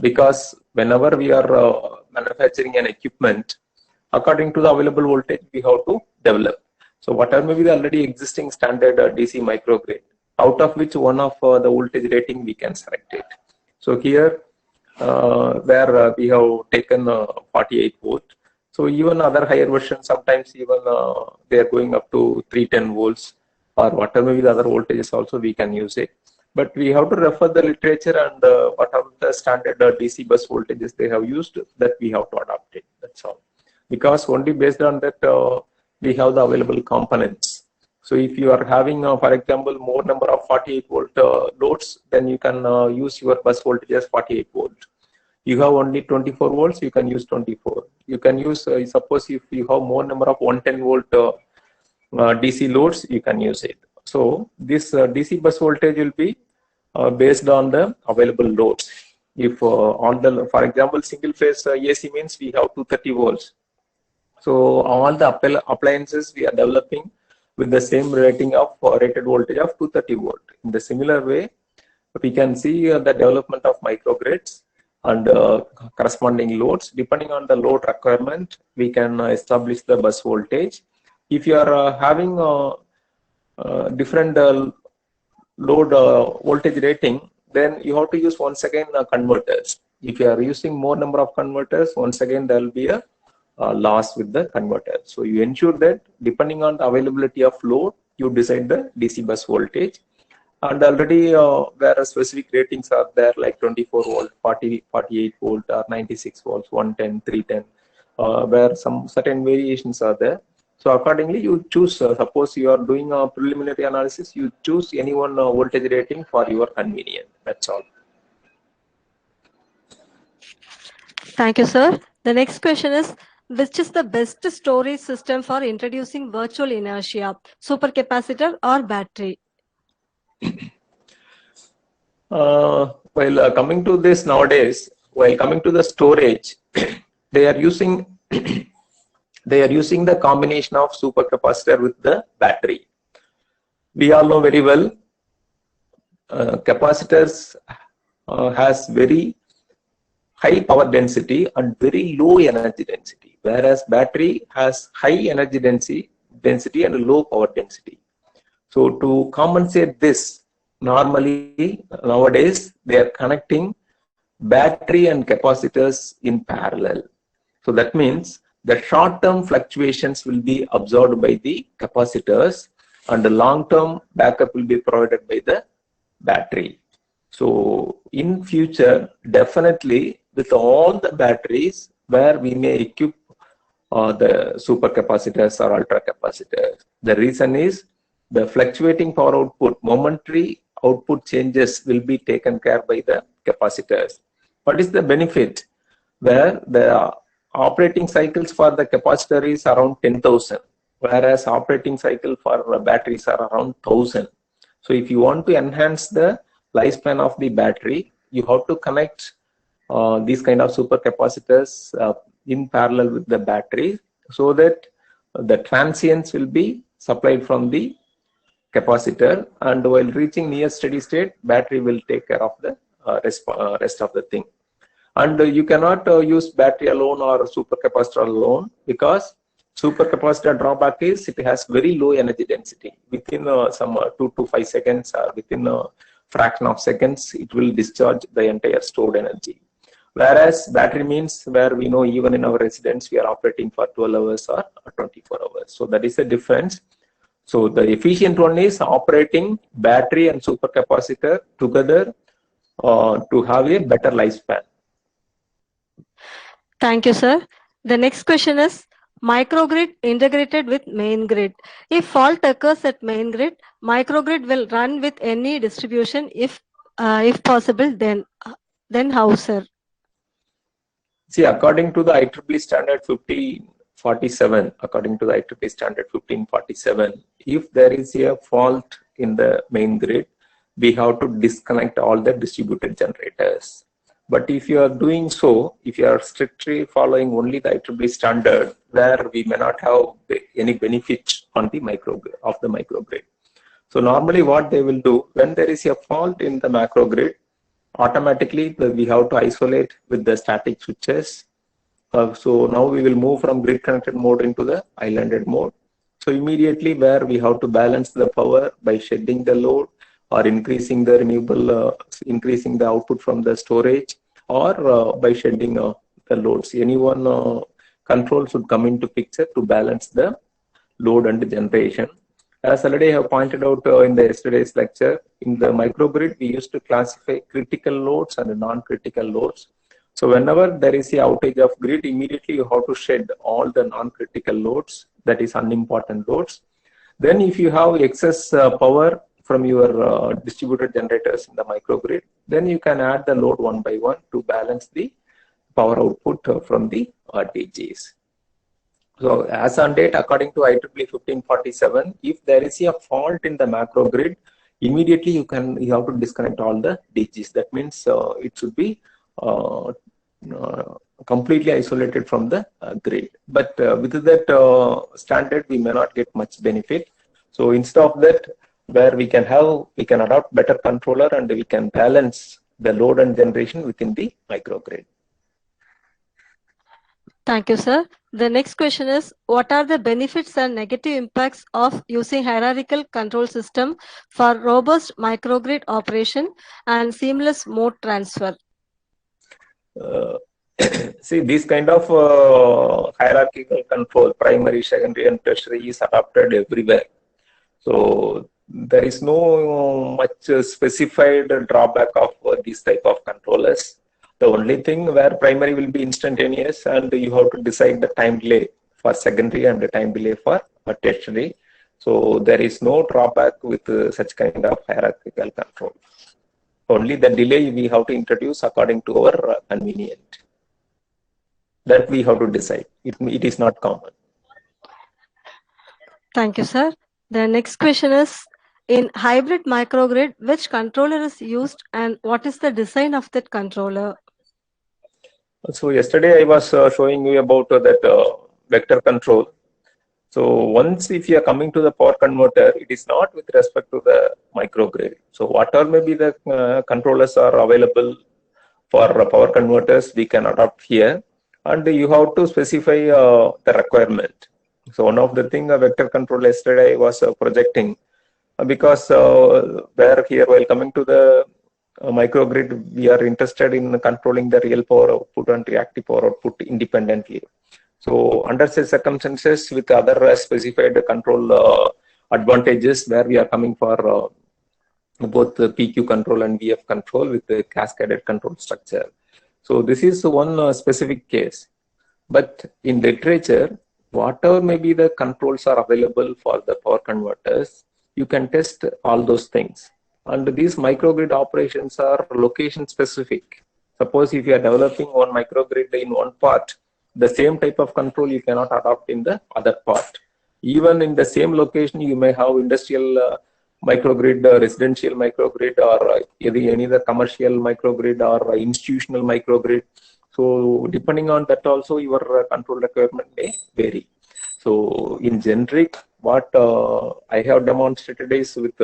because whenever we are manufacturing an equipment, according to the available voltage, we have to develop. So whatever may be the already existing standard DC microgrid, out of which one of the voltage rating we can select it. So here where we have taken 48 volt. So even other higher versions, sometimes even they are going up to 310 volts or whatever may be the other voltages also we can use it. But we have to refer the literature and what are the standard DC bus voltages they have used, that we have to adopt it. That's all. Because only based on that we have the available components. So if you are having, for example, more number of 48 volt loads, then you can use your bus voltage as 48 volt. You have only 24 volts, you can use 24. You can use, suppose if you have more number of 110 volt DC loads, you can use it. So this DC bus voltage will be based on the available loads. If all the, for example, single phase AC means we have 230 volts. So all the appliances we are developing with the same rating of rated voltage of 230 volt. In the similar way, we can see the development of microgrids and corresponding loads. Depending on the load requirement, we can establish the bus voltage. If you are having different load voltage rating, then you have to use once again converters. If you are using more number of converters, once again there will be a loss with the converter. So you ensure that depending on the availability of load, you decide the DC bus voltage. And already where specific ratings are there, like 24 volt, 40, 48 volt, or 96 volts, 110, 310, where some certain variations are there. So accordingly, you choose, suppose you are doing a preliminary analysis, you choose any one voltage rating for your convenience. That's all. Thank you, sir. The next question is, which is the best storage system for introducing virtual inertia, supercapacitor or battery? While coming to this nowadays, while coming to the storage, they are using the combination of supercapacitor with the battery. We all know very well, capacitors has very high power density and very low energy density, whereas battery has high energy density and low power density. So to compensate this, normally nowadays they are connecting battery and capacitors in parallel. So that means the short-term fluctuations will be absorbed by the capacitors and the long-term backup will be provided by the battery. So in future, definitely with all the batteries where we may equip the supercapacitors or ultra capacitors. The reason is the fluctuating power output, momentary output changes will be taken care by the capacitors. What is the benefit? Where the operating cycles for the capacitor is around 10,000, whereas operating cycle for batteries are around 1,000. So if you want to enhance the lifespan of the battery, you have to connect these kind of supercapacitors in parallel with the battery, so that the transients will be supplied from the capacitor, and while reaching near steady state, battery will take care of the rest of the thing. And you cannot use battery alone or supercapacitor alone, because supercapacitor drawback is it has very low energy density. Within some 2 to 5 seconds or within a fraction of seconds, it will discharge the entire stored energy. Whereas battery means where we know even in our residence we are operating for 12 hours or 24 hours. So that is the difference. So the efficient one is operating battery and supercapacitor together to have a better lifespan. Thank you, sir. The next question is, microgrid integrated with main grid. If fault occurs at main grid, microgrid will run with any distribution if possible, then how, sir? See, according to the IEEE standard 1547, if there is a fault in the main grid, we have to disconnect all the distributed generators. But if you are doing so, if you are strictly following only the IEEE standard, where we may not have any benefit on the microgrid. So normally what they will do, when there is a fault in the macrogrid, automatically we have to isolate with the static switches. So now we will move from grid connected mode into the islanded mode. So immediately where we have to balance the power by shedding the load or increasing the increasing the output from the storage, or by shedding the loads. Any one control should come into picture to balance the load and generation. As already I have pointed out in the yesterday's lecture, in the microgrid, we used to classify critical loads and non-critical loads. So whenever there is a outage of grid, immediately you have to shed all the non-critical loads, that is unimportant loads. Then if you have excess power from your distributed generators in the microgrid, then you can add the load one by one to balance the power output from the DGs. So as on date, according to IEEE 1547, if there is a fault in the macro grid, immediately you have to disconnect all the DGs. That means it should be completely isolated from the grid. But with that standard, we may not get much benefit. So instead of that, where we can adopt better controller and we can balance the load and generation within the microgrid. Thank you, sir. The next question is, what are the benefits and negative impacts of using hierarchical control system for robust microgrid operation and seamless mode transfer? See, this kind of hierarchical control, primary, secondary, and tertiary, is adopted everywhere. So there is no much specified drawback of these type of controllers. The only thing where primary will be instantaneous, and you have to decide the time delay for secondary and the time delay for tertiary. So there is no drawback with such kind of hierarchical control. Only the delay we have to introduce according to our convenient. That we have to decide. It is not common. Thank you, sir. The next question is, in hybrid microgrid, which controller is used and what is the design of that controller? So yesterday I was showing you about that vector control. So once if you are coming to the power converter, it is not with respect to the microgrid. So whatever may be the controllers are available for power converters, we can adopt here, and you have to specify the requirement. So one of the thing a vector control yesterday I was projecting, because where here while coming to the microgrid, we are interested in controlling the real power output and reactive power output independently. So under such circumstances, with other specified control advantages, where we are coming for both the PQ control and VF control with the cascaded control structure. So this is one specific case. But in literature, whatever may be the controls are available for the power converters, you can test all those things. And these microgrid operations are location specific. Suppose if you are developing one microgrid in one part, the same type of control you cannot adopt in the other part. Even in the same location, you may have industrial microgrid, residential microgrid, or any other commercial microgrid or institutional microgrid. So depending on that also, your control requirement may vary. So in generic, what I have demonstrated is with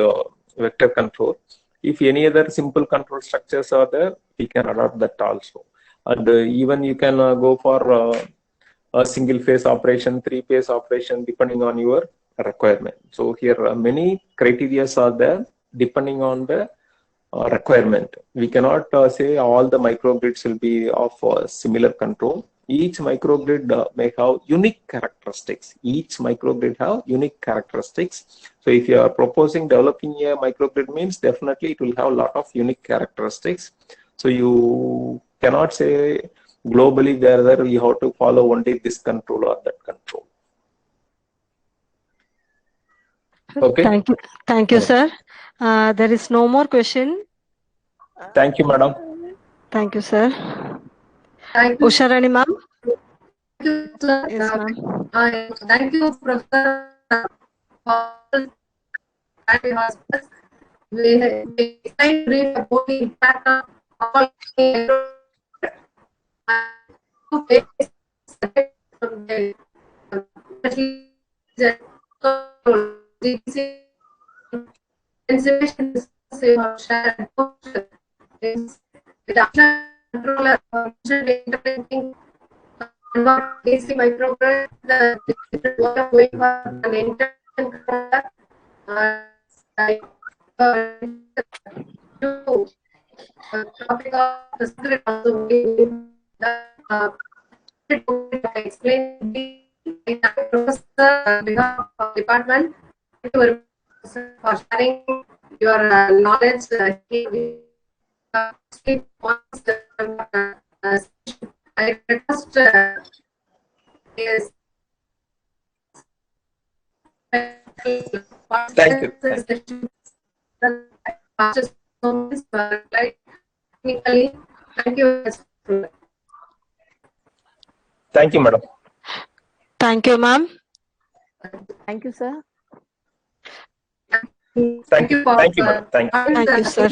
vector control. If any other simple control structures are there, we can adopt that also. And even you can go for a single phase operation, 3-phase operation, depending on your requirement. So here many criteria are there depending on the requirement. We cannot say all the microgrids will be of similar control. Each microgrid may have unique characteristics. Each microgrid have unique characteristics. So if you are proposing developing a microgrid, means definitely it will have a lot of unique characteristics. So you cannot say globally whether you have to follow only this control or that control. Okay. Thank you, sir. There is no more question. Thank you, madam. Thank you, sir. Thank you. Usharani ma'am. Thank you, sir. Yes, ma'am. Thank you, Professor. We explained brief about the impact of all controller not basic microgrid, the what are going for an intern topic of the secret also explain professor behalf of department. Thank you very much for sharing your knowledge. I request is Thank you. Thank you. Technically, thank you. Thank you, madam. Thank you, ma'am. Thank you, sir. Thank you. Thank you, madam. Thank you. Thank you, sir.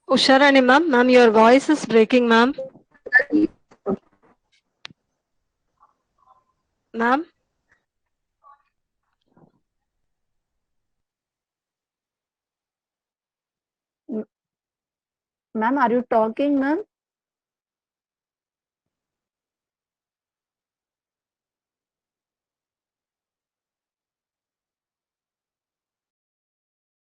Usharani, ma'am, your voice is breaking, ma'am. Ma'am, Ma'am, are you talking, ma'am?